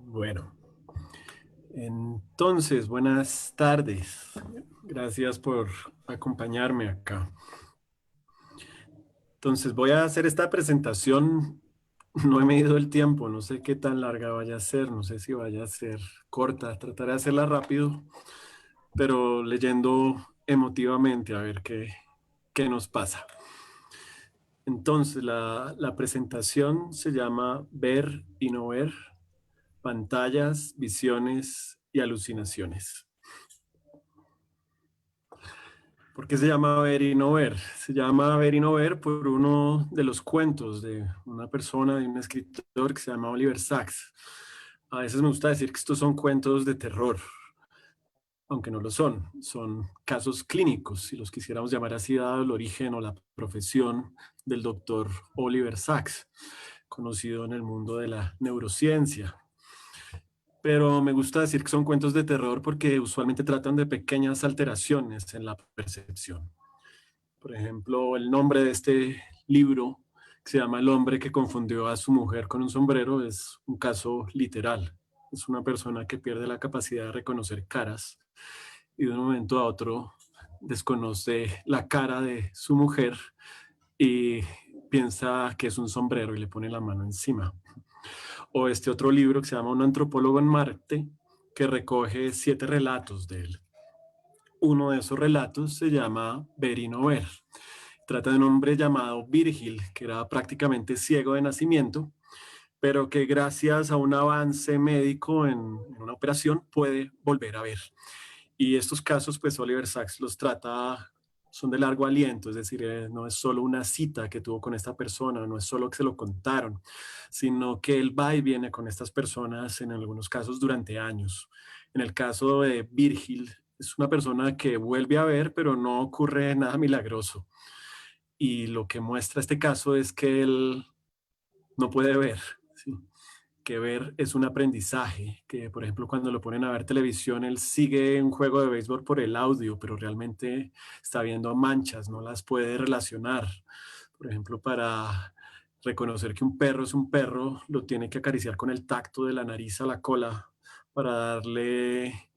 Bueno, entonces, buenas tardes. Gracias por acompañarme acá. Entonces, voy a hacer esta presentación. No he medido el tiempo, no sé qué tan larga vaya a ser, no sé si vaya a ser corta. Trataré de hacerla rápido, pero leyendo emotivamente a ver qué nos pasa. Entonces, la presentación se llama Ver y no ver, pantallas, visiones y alucinaciones. ¿Por qué se llama Ver y no ver? Se llama Ver y no ver por uno de los cuentos de una persona, de un escritor que se llama Oliver Sacks. A veces me gusta decir que estos son cuentos de terror, aunque no lo son. Son casos clínicos, si los quisiéramos llamar así, dado el origen o la profesión del doctor Oliver Sacks, conocido en el mundo de la neurociencia. Pero me gusta decir que son cuentos de terror porque usualmente tratan de pequeñas alteraciones en la percepción. Por ejemplo, el nombre de este libro, que se llama El hombre que confundió a su mujer con un sombrero, es un caso literal. Es una persona que pierde la capacidad de reconocer caras y de un momento a otro desconoce la cara de su mujer y piensa que es un sombrero y le pone la mano encima. O este otro libro que se llama Un antropólogo en Marte, que recoge 7 relatos de él. Uno de esos relatos se llama Ver y no ver. Trata de un hombre llamado Virgil, que era prácticamente ciego de nacimiento, pero que gracias a un avance médico en una operación puede volver a ver. Y estos casos, pues Oliver Sacks los trata, son de largo aliento, es decir, no es solo una cita que tuvo con esta persona, no es solo que se lo contaron, sino que él va y viene con estas personas en algunos casos durante años. En el caso de Virgil, es una persona que vuelve a ver, pero no ocurre nada milagroso. Y lo que muestra este caso es que él no puede ver, ¿sí? Que ver es un aprendizaje, que por ejemplo cuando lo ponen a ver televisión, él sigue un juego de béisbol por el audio, pero realmente está viendo manchas, no las puede relacionar. Por ejemplo, para reconocer que un perro es un perro, lo tiene que acariciar con el tacto de la nariz a la cola para darle,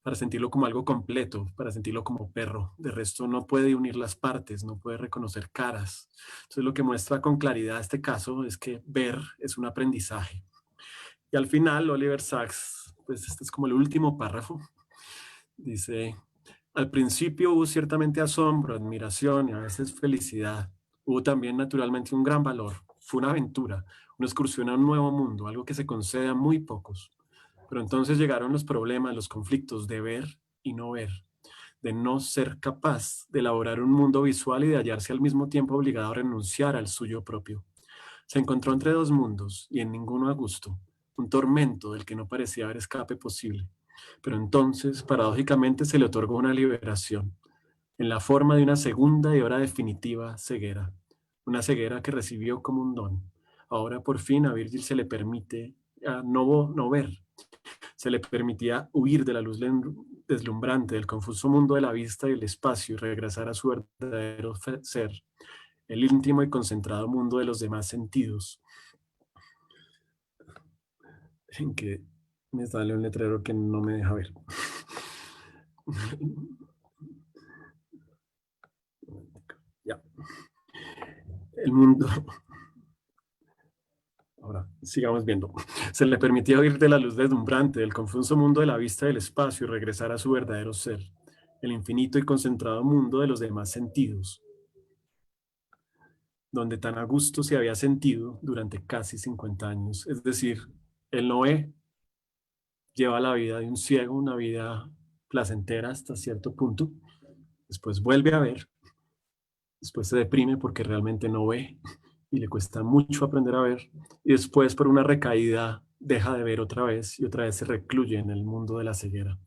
para sentirlo como algo completo, para sentirlo como perro. De resto no puede unir las partes, no puede reconocer caras. Entonces lo que muestra con claridad este caso es que ver es un aprendizaje. Y al final Oliver Sacks, pues este es como el último párrafo, dice, al principio hubo ciertamente asombro, admiración y a veces felicidad. Hubo también naturalmente un gran valor. Fue una aventura, una excursión a un nuevo mundo, algo que se concede a muy pocos. Pero entonces llegaron los problemas, los conflictos de ver y no ver, de no ser capaz de elaborar un mundo visual y de hallarse al mismo tiempo obligado a renunciar al suyo propio. Se encontró entre dos mundos y en ninguno a gusto, un tormento del que no parecía haber escape posible. Pero entonces, paradójicamente, se le otorgó una liberación, en la forma de una segunda y ahora definitiva ceguera, una ceguera que recibió como un don. Ahora por fin a Virgil se le permite no ver, se le permitía huir de la luz deslumbrante del confuso mundo de la vista y el espacio y regresar a su verdadero ser, el íntimo y concentrado mundo de los demás sentidos, en que me sale un letrero que no me deja ver. Ya. El mundo. Ahora, sigamos viendo. Se le permitía oír de la luz deslumbrante del confuso mundo de la vista del espacio y regresar a su verdadero ser, el infinito y concentrado mundo de los demás sentidos, donde tan a gusto se había sentido durante casi 50 años. Es decir, el Noé lleva la vida de un ciego, una vida placentera hasta cierto punto, después vuelve a ver, después se deprime porque realmente no ve y le cuesta mucho aprender a ver, y después por una recaída deja de ver otra vez y otra vez se recluye en el mundo de la ceguera.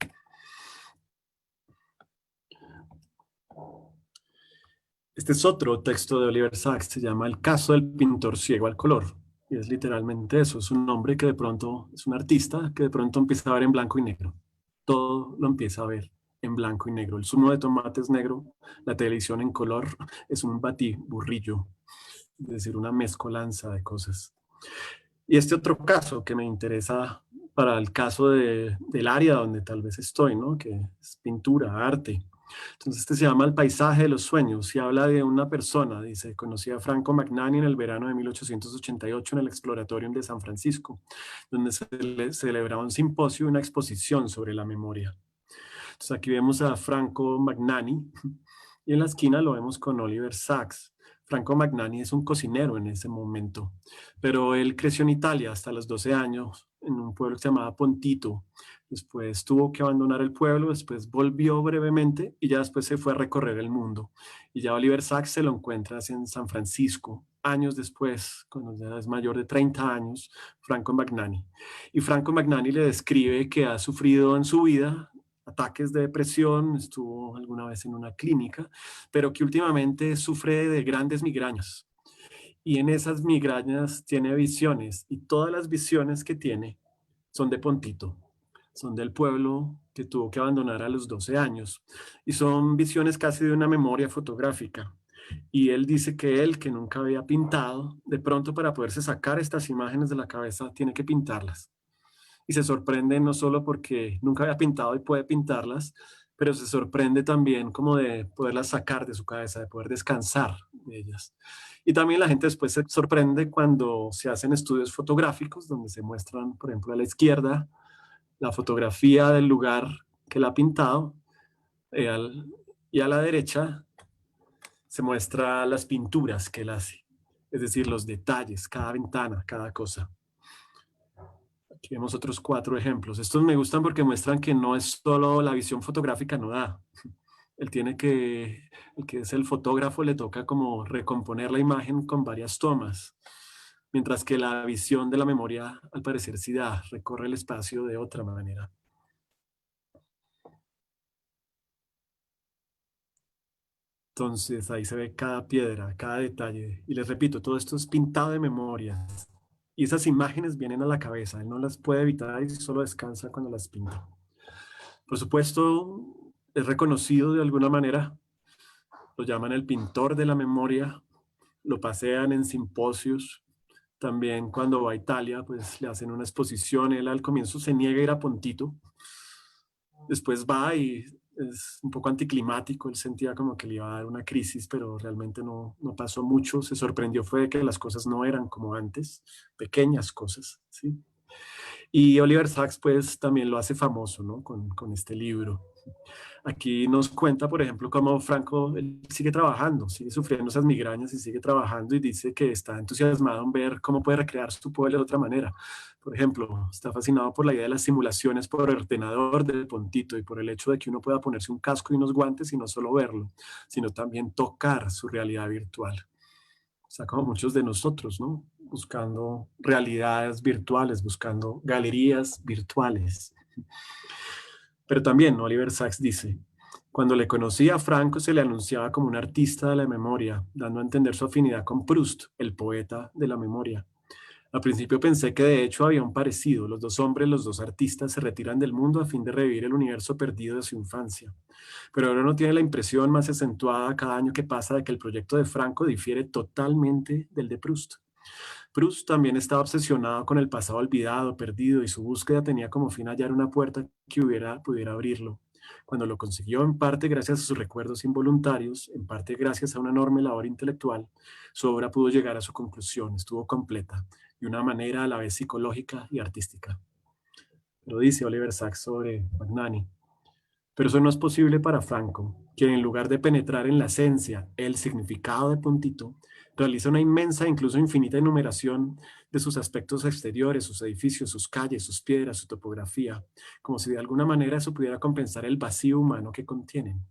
Este es otro texto de Oliver Sacks, se llama El caso del pintor ciego al color. Y es literalmente eso, es un hombre que de pronto es un artista que de pronto empieza a ver en blanco y negro. Todo lo empieza a ver en blanco y negro. El zumo de tomate es negro, la televisión en color es un batiburrillo, es decir, una mezcolanza de cosas. Y este otro caso que me interesa para el caso del área donde tal vez estoy, ¿no? Que es pintura, arte. Entonces, este se llama El paisaje de los sueños y habla de una persona, dice, conocía a Franco Magnani en el verano de 1888 en el Exploratorium de San Francisco, donde se celebraba un simposio y una exposición sobre la memoria. Entonces, aquí vemos a Franco Magnani y en la esquina lo vemos con Oliver Sacks. Franco Magnani es un cocinero en ese momento, pero él creció en Italia hasta los 12 años en un pueblo que se llamaba Pontito. Después tuvo que abandonar el pueblo, después volvió brevemente y ya después se fue a recorrer el mundo. Y ya Oliver Sacks se lo encuentra en San Francisco, años después, cuando ya es mayor de 30 años, Franco Magnani. Y Franco Magnani le describe que ha sufrido en su vida ataques de depresión, estuvo alguna vez en una clínica, pero que últimamente sufre de grandes migrañas. Y en esas migrañas tiene visiones y todas las visiones que tiene son de Pontito, son del pueblo que tuvo que abandonar a los 12 años y son visiones casi de una memoria fotográfica. Y él dice que él, que nunca había pintado, de pronto para poderse sacar estas imágenes de la cabeza, tiene que pintarlas y se sorprende no solo porque nunca había pintado y puede pintarlas, pero se sorprende también como de poderlas sacar de su cabeza, de poder descansar de ellas. Y también la gente después se sorprende cuando se hacen estudios fotográficos donde se muestran, por ejemplo, a la izquierda la fotografía del lugar que la ha pintado y a la derecha se muestra las pinturas que él hace, es decir, los detalles, cada ventana, cada cosa. Aquí vemos otros 4 ejemplos. Estos me gustan porque muestran que no es solo la visión fotográfica, no da. Él tiene que, el que es el fotógrafo le toca como recomponer la imagen con varias tomas, mientras que la visión de la memoria al parecer sí da, recorre el espacio de otra manera. Entonces ahí se ve cada piedra, cada detalle. Y les repito, todo esto es pintado de memoria. Y esas imágenes vienen a la cabeza, él no las puede evitar y solo descansa cuando las pinta. Por supuesto, es reconocido de alguna manera, lo llaman el pintor de la memoria, lo pasean en simposios, también cuando va a Italia, pues le hacen una exposición, él al comienzo se niega a ir a Pontito, después va y es un poco anticlimático, él sentía como que le iba a dar una crisis, pero realmente no pasó mucho, se sorprendió fue de que las cosas no eran como antes, pequeñas cosas, ¿sí? Y Oliver Sacks pues también lo hace famoso, ¿no? Con este libro. Aquí nos cuenta, por ejemplo, cómo Franco él sigue trabajando, sigue sufriendo esas migrañas y sigue trabajando y dice que está entusiasmado en ver cómo puede recrear su pueblo de otra manera. Por ejemplo, está fascinado por la idea de las simulaciones por ordenador del Pontito y por el hecho de que uno pueda ponerse un casco y unos guantes y no solo verlo, sino también tocar su realidad virtual. O sea, como muchos de nosotros, ¿no? Buscando realidades virtuales, buscando galerías virtuales. Pero también Oliver Sacks dice, cuando le conocí a Franco se le anunciaba como un artista de la memoria, dando a entender su afinidad con Proust, el poeta de la memoria. Al principio pensé que de hecho había un parecido. Los dos hombres, los dos artistas, se retiran del mundo a fin de revivir el universo perdido de su infancia. Pero ahora uno tiene la impresión más acentuada cada año que pasa de que el proyecto de Franco difiere totalmente del de Proust. Proust también estaba obsesionado con el pasado olvidado, perdido, y su búsqueda tenía como fin hallar una puerta que pudiera abrirlo. Cuando lo consiguió, en parte gracias a sus recuerdos involuntarios, en parte gracias a una enorme labor intelectual, su obra pudo llegar a su conclusión, estuvo completa, de una manera a la vez psicológica y artística. Lo dice Oliver Sacks sobre Magnani. Pero eso no es posible para Franco, quien en lugar de penetrar en la esencia, el significado de Pontito, realiza una inmensa e incluso infinita enumeración de sus aspectos exteriores, sus edificios, sus calles, sus piedras, su topografía, como si de alguna manera eso pudiera compensar el vacío humano que contienen.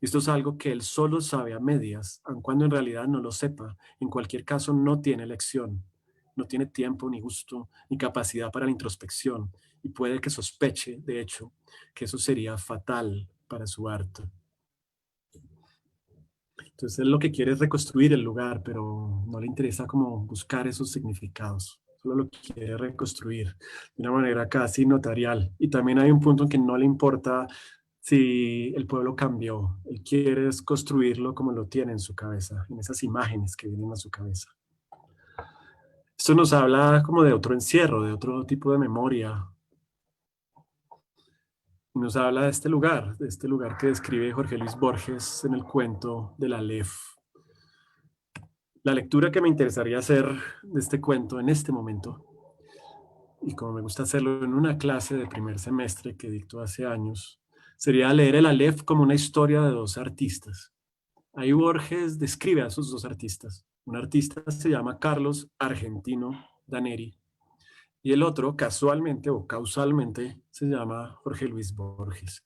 Esto es algo que él solo sabe a medias, aun cuando en realidad no lo sepa. En cualquier caso, no tiene elección, no tiene tiempo, ni gusto, ni capacidad para la introspección, y puede que sospeche, de hecho, que eso sería fatal para su arte. Entonces, él lo que quiere es reconstruir el lugar, pero no le interesa como buscar esos significados. Solo lo quiere reconstruir de una manera casi notarial. Y también hay un punto en que no le importa si el pueblo cambió. Él quiere es construirlo como lo tiene en su cabeza, en esas imágenes que vienen a su cabeza. Esto nos habla como de otro encierro, de otro tipo de memoria. Y nos habla de este lugar que describe Jorge Luis Borges en el cuento de la Aleph. La lectura que me interesaría hacer de este cuento en este momento, y como me gusta hacerlo en una clase de primer semestre que dictó hace años, sería leer el Aleph como una historia de dos artistas. Ahí Borges describe a esos dos artistas. Un artista se llama Carlos Argentino Daneri y el otro, casualmente o causalmente, se llama Jorge Luis Borges.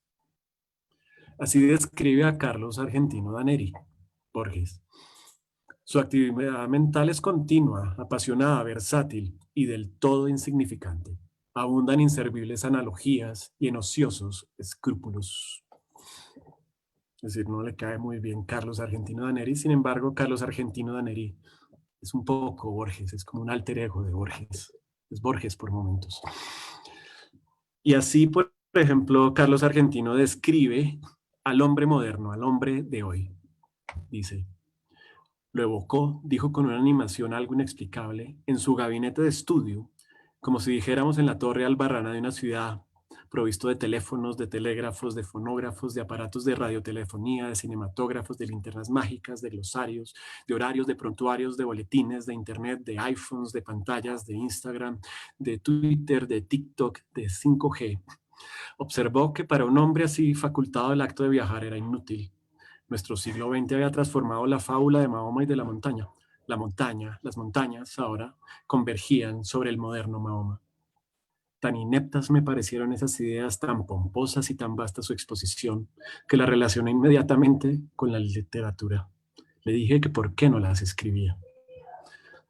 Así describe a Carlos Argentino Daneri, Borges. Su actividad mental es continua, apasionada, versátil y del todo insignificante. Abunda en inservibles analogías y en ociosos escrúpulos. Es decir, no le cae muy bien Carlos Argentino Daneri. Sin embargo, Carlos Argentino Daneri es un poco Borges, es como un alter ego de Borges. Es Borges por momentos. Y así, por ejemplo, Carlos Argentino describe al hombre moderno, al hombre de hoy. Dice: lo evocó, dijo con una animación algo inexplicable, en su gabinete de estudio, como si dijéramos en la torre albarrana de una ciudad, provisto de teléfonos, de telégrafos, de fonógrafos, de aparatos de radiotelefonía, de cinematógrafos, de linternas mágicas, de glosarios, de horarios, de prontuarios, de boletines, de internet, de iPhones, de pantallas, de Instagram, de Twitter, de TikTok, de 5G. Observó que para un hombre así facultado el acto de viajar era inútil. Nuestro siglo XX había transformado la fábula de Mahoma y de la montaña. La montaña, las montañas ahora convergían sobre el moderno Mahoma. Tan ineptas me parecieron esas ideas, tan pomposas y tan vasta su exposición, que la relacioné inmediatamente con la literatura. Le dije que por qué no las escribía.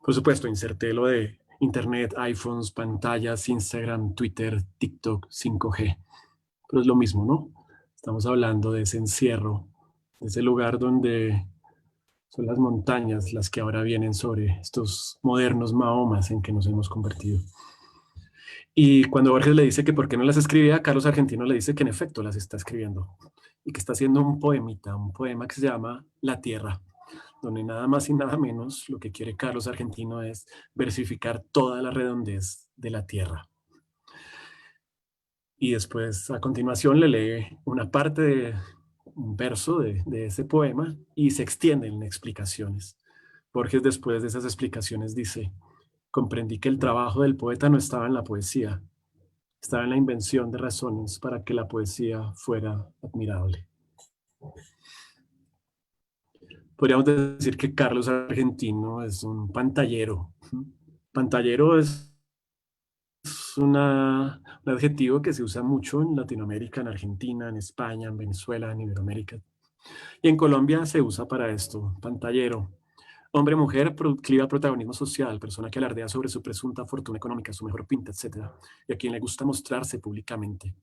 Por supuesto, inserté lo de Internet, iPhones, pantallas, Instagram, Twitter, TikTok, 5G. Pero es lo mismo, ¿no? Estamos hablando de ese encierro, de ese lugar donde son las montañas las que ahora vienen sobre estos modernos Mahomas en que nos hemos convertido. Y cuando Borges le dice que por qué no las escribía, Carlos Argentino le dice que en efecto las está escribiendo y que está haciendo un poemita, un poema que se llama La Tierra, donde nada más y nada menos lo que quiere Carlos Argentino es versificar toda la redondez de la Tierra. Y después, a continuación, le lee una parte de un verso de ese poema y se extienden en explicaciones. Borges, después de esas explicaciones, dice: comprendí que el trabajo del poeta no estaba en la poesía, estaba en la invención de razones para que la poesía fuera admirable. Podríamos decir que Carlos Argentino es un pantallero. Pantallero es un adjetivo que se usa mucho en Latinoamérica, en Argentina, en España, en Venezuela, en Iberoamérica. Y en Colombia se usa para esto, pantallero. Hombre, mujer, proclive al protagonismo social, persona que alardea sobre su presunta fortuna económica, su mejor pinta, etc. Y a quien le gusta mostrarse públicamente.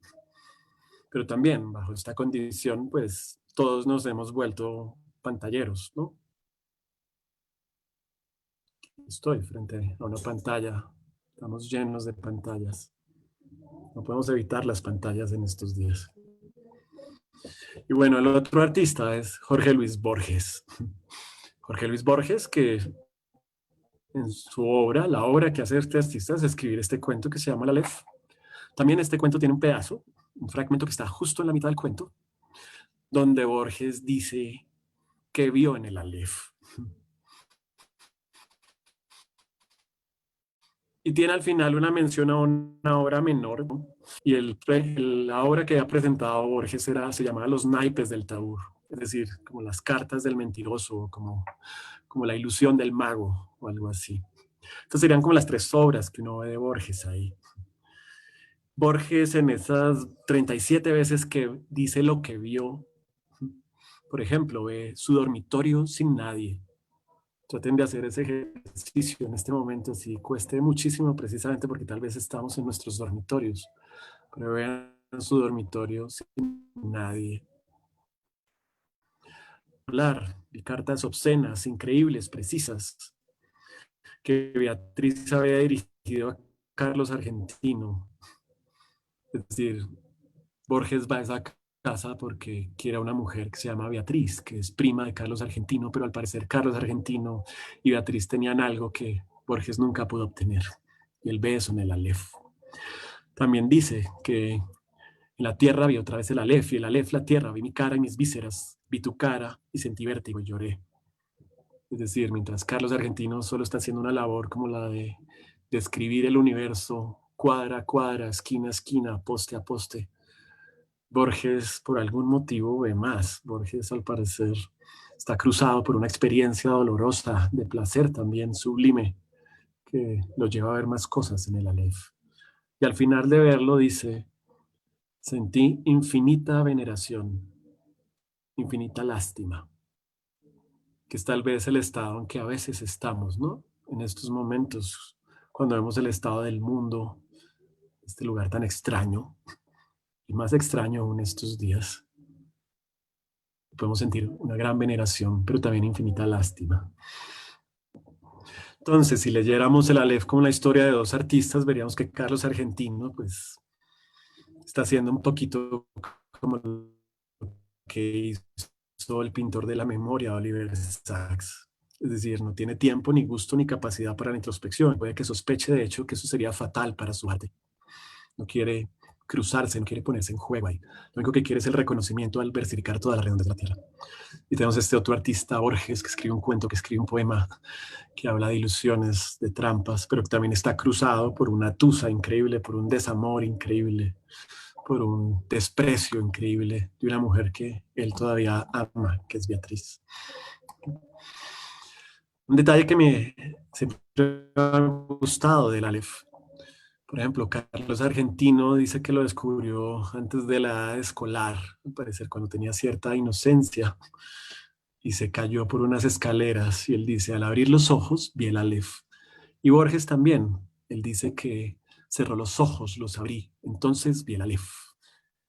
Pero también, bajo esta condición, pues todos nos hemos vuelto pantalleros, ¿no? Estoy frente a una pantalla, estamos llenos de pantallas. No podemos evitar las pantallas en estos días. Y bueno, el otro artista es Jorge Luis Borges. Jorge Luis Borges, que en su obra, la obra que hace este artista es escribir este cuento que se llama La Aleph. También este cuento tiene un pedazo, un fragmento que está justo en la mitad del cuento, donde Borges dice que vio en el Aleph. Y tiene al final una mención a una obra menor, ¿no? Y la obra que ha presentado Borges se llamaba Los naipes del Taur, es decir, como las cartas del mentiroso, como la ilusión del mago o algo así. Entonces serían como las tres obras que uno ve de Borges ahí. Borges en esas 37 veces que dice lo que vio, Por ejemplo, ve su dormitorio sin nadie. Traten de hacer ese ejercicio en este momento, si cueste muchísimo precisamente porque tal vez estamos en nuestros dormitorios, pero vean su dormitorio sin nadie. Hablar y cartas obscenas, increíbles, precisas, que Beatriz había dirigido a Carlos Argentino. Es decir, Borges va a esa casa porque quiere a una mujer que se llama Beatriz, que es prima de Carlos Argentino, pero al parecer Carlos Argentino y Beatriz tenían algo que Borges nunca pudo obtener, y el beso en el Aleph. También dice que en la tierra vi otra vez el Aleph, y el Aleph la tierra, vi mi cara y mis vísceras, vi tu cara y sentí vértigo y lloré. Es decir, mientras Carlos Argentino solo está haciendo una labor como la de describir el universo cuadra a cuadra, esquina a esquina, poste a poste, Borges, por algún motivo, ve más. Borges, al parecer, está cruzado por una experiencia dolorosa, de placer también sublime, que lo lleva a ver más cosas en el Aleph. Y al final de verlo dice, sentí infinita veneración, infinita lástima, que es tal vez el estado en que a veces estamos, ¿no? En estos momentos, cuando vemos el estado del mundo, este lugar tan extraño, y más extraño aún estos días, podemos sentir una gran veneración, pero también infinita lástima. Entonces, si leyéramos el Aleph como la historia de dos artistas, veríamos que Carlos Argentino, pues, está haciendo un poquito como lo que hizo el pintor de la memoria, Oliver Sacks. Es decir, no tiene tiempo, ni gusto, ni capacidad para la introspección. Puede que sospeche, de hecho, que eso sería fatal para su arte. No quiere cruzarse, no quiere ponerse en juego ahí. Lo único que quiere es el reconocimiento al versificar toda la redondez de la tierra. Y tenemos este otro artista, Borges, que escribe un cuento, que escribe un poema, que habla de ilusiones, de trampas, pero que también está cruzado por una tusa increíble, por un desamor increíble, por un desprecio increíble de una mujer que él todavía ama, que es Beatriz. Un detalle que me siempre ha gustado del Aleph. Por ejemplo, Carlos Argentino dice que lo descubrió antes de la edad escolar, al parecer cuando tenía cierta inocencia, y se cayó por unas escaleras. Y él dice, al abrir los ojos, vi el Aleph. Y Borges también, él dice que cerró los ojos, los abrí, entonces vi el Aleph.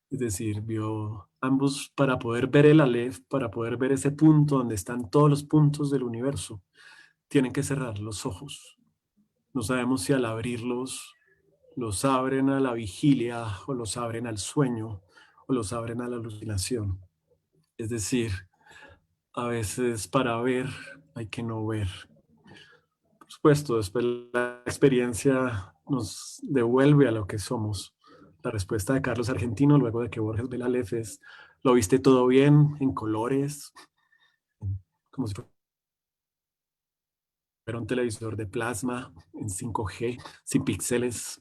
Es decir, vio ambos para poder ver el Aleph, para poder ver ese punto donde están todos los puntos del universo. Tienen que cerrar los ojos. No sabemos si al abrirlos los abren a la vigilia o los abren al sueño o los abren a la alucinación. Es decir, a veces para ver hay que no ver. Por supuesto, después la experiencia nos devuelve a lo que somos. La respuesta de Carlos Argentino, luego de que Borges ve la Aleph, es: lo viste todo bien, en colores, como si fuera un televisor de plasma, en 5G, sin píxeles,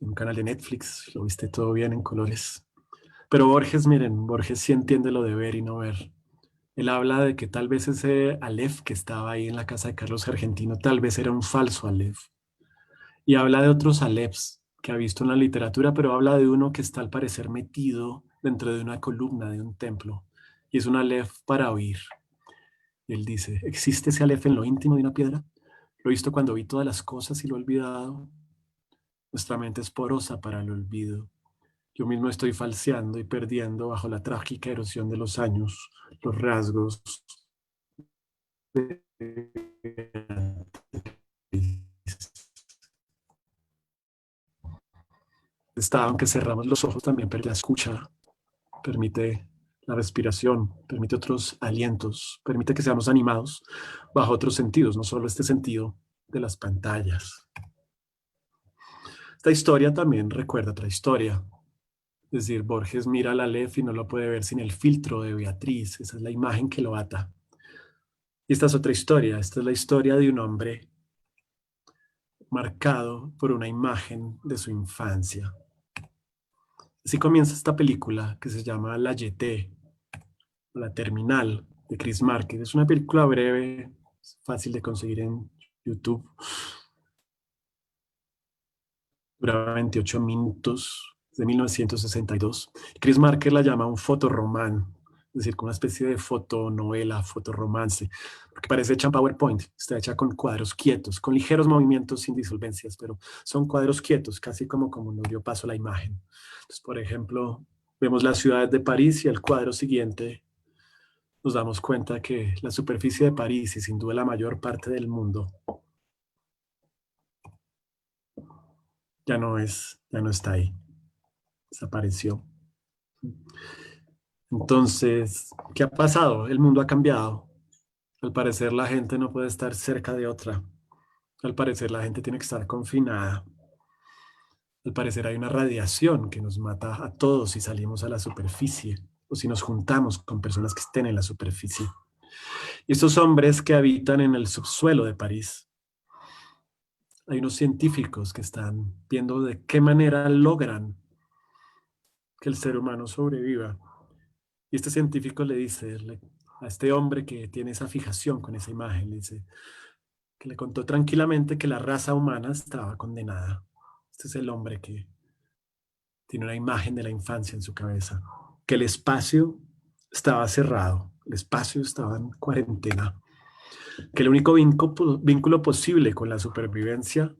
en un canal de Netflix, lo viste todo bien en colores. Pero Borges, miren, Borges sí entiende lo de ver y no ver. Él habla de que tal vez ese Aleph que estaba ahí en la casa de Carlos Argentino, tal vez era un falso Aleph. Y habla de otros Alephs que ha visto en la literatura, pero habla de uno que está al parecer metido dentro de una columna de un templo. Y es un Aleph para oír. Y él dice, ¿existe ese Aleph en lo íntimo de una piedra? Lo he visto cuando vi todas las cosas y lo he olvidado. Nuestra mente es porosa para el olvido. Yo mismo estoy falseando y perdiendo bajo la trágica erosión de los años los rasgos de está, aunque cerramos los ojos, también permite la escucha, permite la respiración, permite otros alientos, permite que seamos animados bajo otros sentidos, no solo este sentido de las pantallas. Esta historia también recuerda otra historia. Es decir, Borges mira a la Aleph y no lo puede ver sin el filtro de Beatriz. Esa es la imagen que lo ata. Y esta es otra historia. Esta es la historia de un hombre marcado por una imagen de su infancia. Así comienza esta película que se llama La Jetée, La Terminal, de Chris Marker. Es una película breve, fácil de conseguir en YouTube. Dura 28 minutos, de 1962. Chris Marker la llama un fotorromán. es decir, como una especie de fotonovela, fotoromance, porque parece hecha en PowerPoint, está hecha con cuadros quietos, con ligeros movimientos sin disolvencias, pero son cuadros quietos, casi como nos dio paso la imagen. Entonces, por ejemplo, vemos las ciudades de París y el cuadro siguiente nos damos cuenta que la superficie de París y sin duda la mayor parte del mundo ya no está ahí, desapareció. Entonces, ¿qué ha pasado? El mundo ha cambiado. Al parecer la gente no puede estar cerca de otra. Al parecer la gente tiene que estar confinada. Al parecer hay una radiación que nos mata a todos si salimos a la superficie o si nos juntamos con personas que estén en la superficie. Y estos hombres que habitan en el subsuelo de París, hay unos científicos que están viendo de qué manera logran que el ser humano sobreviva. Y este científico le dice a este hombre que tiene esa fijación con esa imagen, le dice que le contó tranquilamente que la raza humana estaba condenada. Este es el hombre que tiene una imagen de la infancia en su cabeza, que el espacio estaba cerrado, el espacio estaba en cuarentena, que el único vínculo posible con la supervivencia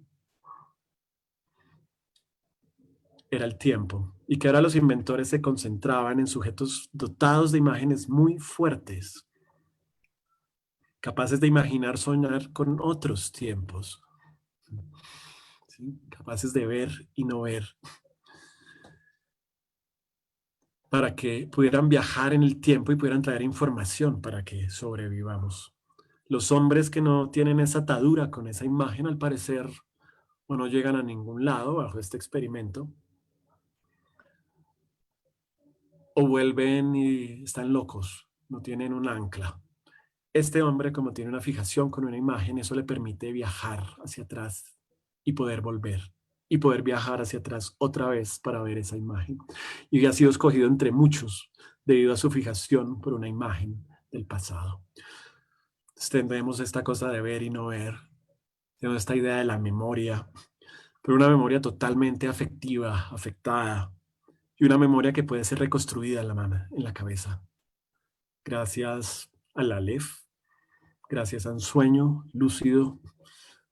era el tiempo, y que ahora los inventores se concentraban en sujetos dotados de imágenes muy fuertes, capaces de imaginar, soñar con otros tiempos, ¿sí? Capaces de ver y no ver, para que pudieran viajar en el tiempo y pudieran traer información para que sobrevivamos. Los hombres que no tienen esa atadura con esa imagen, al parecer, o no llegan a ningún lado bajo este experimento, o vuelven y están locos, no tienen un ancla. Este hombre, como tiene una fijación con una imagen, eso le permite viajar hacia atrás y poder volver y poder viajar hacia atrás otra vez para ver esa imagen. Y ha sido escogido entre muchos debido a su fijación por una imagen del pasado. Entonces, tendremos esta cosa de ver y no ver, tenemos esta idea de la memoria, pero una memoria totalmente afectiva, afectada, y una memoria que puede ser reconstruida en la cabeza, gracias al Aleph, gracias a un sueño lúcido,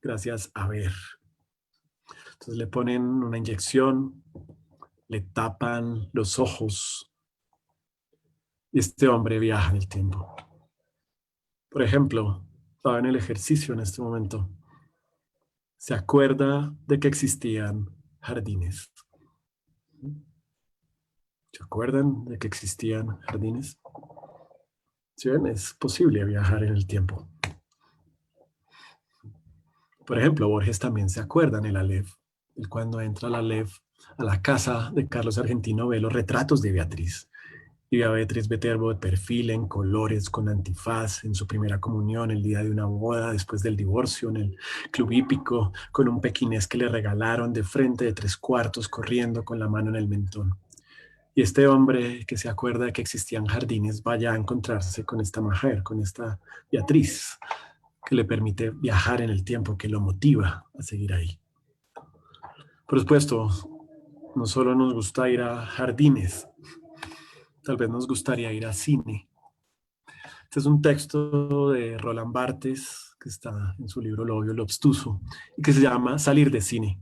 gracias a ver. Entonces le ponen una inyección, le tapan los ojos y este hombre viaja en el tiempo. Por ejemplo, estaba en el ejercicio en este momento. Se acuerda de que existían jardines. ¿Se acuerdan de que existían jardines? ¿Sí ven? Es posible viajar en el tiempo. Por ejemplo, Borges también se acuerda en el Aleph. Él cuando entra al Aleph, a la casa de Carlos Argentino, ve los retratos de Beatriz. Y ve a Beatriz Viterbo de perfil, en colores, con antifaz, en su primera comunión, el día de una boda, después del divorcio, en el club hípico, con un pequinés que le regalaron de frente de 3/4, corriendo con la mano en el mentón. Y este hombre que se acuerda de que existían jardines, vaya a encontrarse con esta mujer, con esta Beatriz, que le permite viajar en el tiempo, que lo motiva a seguir ahí. Por supuesto, no solo nos gusta ir a jardines, tal vez nos gustaría ir a cine. Este es un texto de Roland Barthes, que está en su libro Lo obvio, lo obstuso, y que se llama Salir de cine,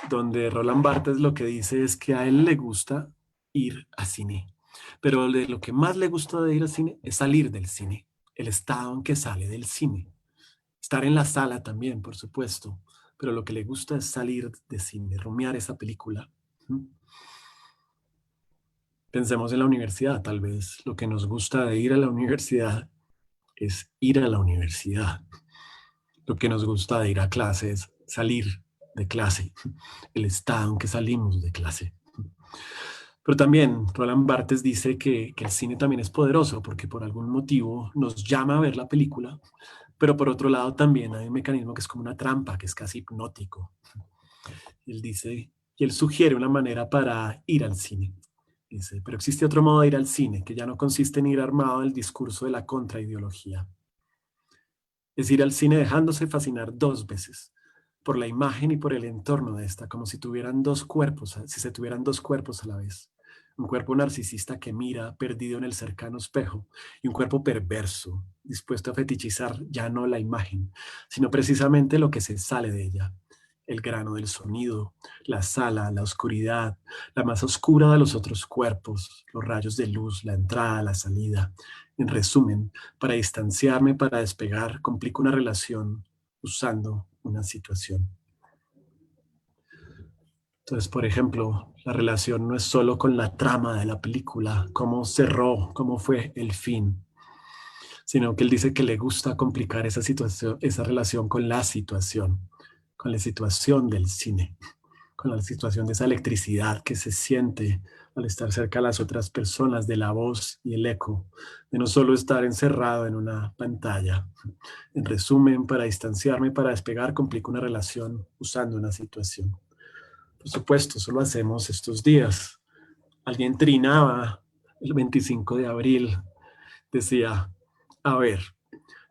donde Roland Barthes lo que dice es que a él le gusta ir a cine, pero de lo que más le gusta de ir al cine es salir del cine, el estado en que sale del cine. Estar en la sala también, por supuesto, pero lo que le gusta es salir de cine, rumiar esa película. Pensemos en la universidad, tal vez lo que nos gusta de ir a la universidad es ir a la universidad. Lo que nos gusta de ir a clase es salir de clase, el estado en que salimos de clase. Pero también Roland Barthes dice que el cine también es poderoso porque por algún motivo nos llama a ver la película, pero por otro lado también hay un mecanismo que es como una trampa, que es casi hipnótico. Él dice, y él sugiere una manera para ir al cine. Dice, pero existe otro modo de ir al cine, que ya no consiste en ir armado del discurso de la contraideología. Es ir al cine dejándose fascinar 2 veces, por la imagen y por el entorno de esta, como si tuvieran 2 cuerpos, si se tuvieran 2 cuerpos a la vez. un cuerpo narcisista que mira perdido en el cercano espejo y un cuerpo perverso, dispuesto a fetichizar ya no la imagen, sino precisamente lo que se sale de ella, el grano del sonido, la sala, la oscuridad, la más oscura de los otros cuerpos, los rayos de luz, la entrada, la salida. En resumen, para distanciarme, para despegar, complico una relación usando una situación. Entonces, por ejemplo, la relación no es solo con la trama de la película, cómo cerró, cómo fue el fin, sino que él dice que le gusta complicar esa situación, esa relación con la situación del cine, con la situación de esa electricidad que se siente al estar cerca de las otras personas, de la voz y el eco, de no solo estar encerrado en una pantalla. En resumen, para distanciarme, para despegar, complico una relación usando una situación. Por supuesto, eso lo hacemos estos días. Alguien trinaba el 25 de abril, decía, a ver,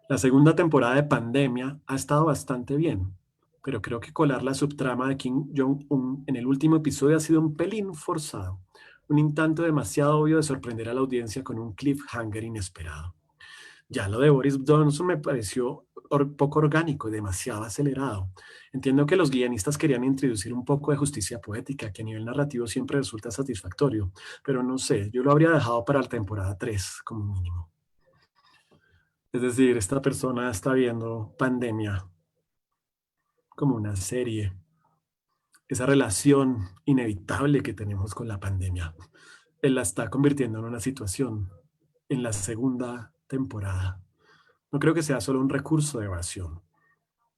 la segunda temporada de Pandemia ha estado bastante bien, pero creo que colar la subtrama de Kim Jong-un en el último episodio ha sido un pelín forzado, un intento demasiado obvio de sorprender a la audiencia con un cliffhanger inesperado. Ya lo de Boris Johnson me pareció poco orgánico, demasiado acelerado. Entiendo que los guionistas querían introducir un poco de justicia poética, que a nivel narrativo siempre resulta satisfactorio, pero no sé, yo lo habría dejado para la temporada 3 como mínimo. Es decir, esta persona está viendo Pandemia como una serie, esa relación inevitable que tenemos con la pandemia. Él la está convirtiendo en una situación en la segunda temporada. No creo que sea solo un recurso de evasión.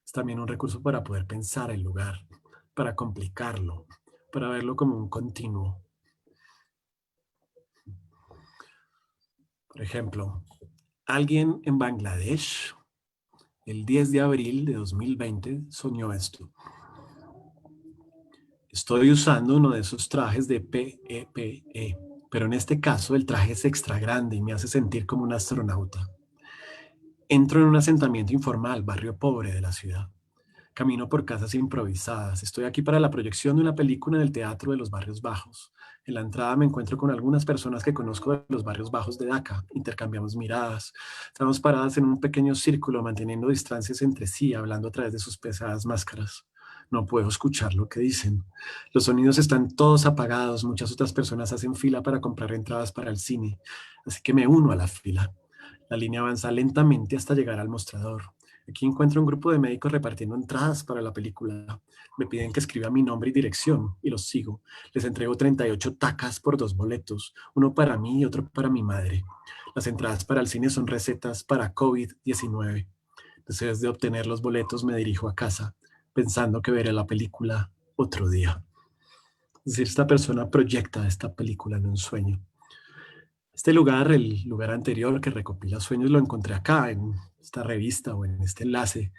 Es también un recurso para poder pensar el lugar, para complicarlo, para verlo como un continuo. Por ejemplo, alguien en Bangladesh, el 10 de abril de 2020, soñó esto. Estoy usando uno de esos trajes de PEPE, pero en este caso el traje es extra grande y me hace sentir como un astronauta. Entro en un asentamiento informal, barrio pobre de la ciudad. Camino por casas improvisadas. Estoy aquí para la proyección de una película en el Teatro de los Barrios Bajos. En la entrada me encuentro con algunas personas que conozco de los barrios bajos de Dhaka. Intercambiamos miradas. Estamos paradas en un pequeño círculo, manteniendo distancias entre sí, hablando a través de sus pesadas máscaras. No puedo escuchar lo que dicen. Los sonidos están todos apagados. Muchas otras personas hacen fila para comprar entradas para el cine. Así que me uno a la fila. La línea avanza lentamente hasta llegar al mostrador. Aquí encuentro un grupo de médicos repartiendo entradas para la película. Me piden que escriba mi nombre y dirección y los sigo. Les entrego 38 tacas por 2 boletos, uno para mí y otro para mi madre. Las entradas para el cine son recetas para COVID-19. Después de obtener los boletos me dirijo a casa, pensando que veré la película otro día. Es decir, esta persona proyecta esta película en un sueño. Este lugar, el lugar anterior que recopila sueños, lo encontré acá en esta revista o en este enlace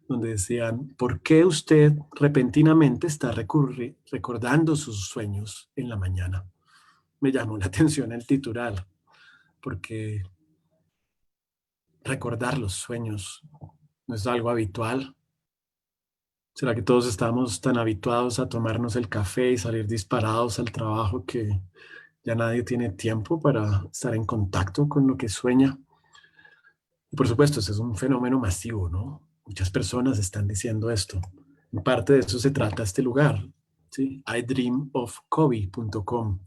donde decían, ¿por qué usted repentinamente está recordando sus sueños en la mañana? Me llamó la atención el titular, porque recordar los sueños no es algo habitual. ¿Será que todos estamos tan habituados a tomarnos el café y salir disparados al trabajo que ya nadie tiene tiempo para estar en contacto con lo que sueña? Y por supuesto, ese es un fenómeno masivo, ¿no? Muchas personas están diciendo esto. En parte de eso se trata este lugar, ¿sí? idreamofkobe.com.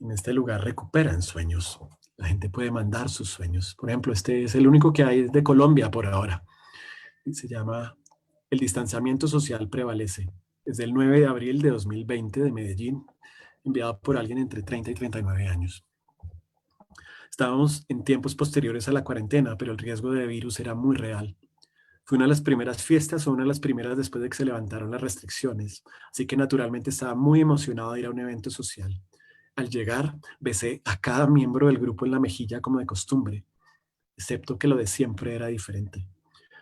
En este lugar recuperan sueños. La gente puede mandar sus sueños. Por ejemplo, este es el único que hay de Colombia por ahora. Y se llama El distanciamiento social prevalece. Es del 9 de abril de 2020 de Medellín, enviado por alguien entre 30 y 39 años. Estábamos en tiempos posteriores a la cuarentena, pero el riesgo de virus era muy real. Fue una de las primeras fiestas o una de las primeras después de que se levantaron las restricciones, así que naturalmente estaba muy emocionado de ir a un evento social. Al llegar, besé a cada miembro del grupo en la mejilla como de costumbre, excepto que lo de siempre era diferente.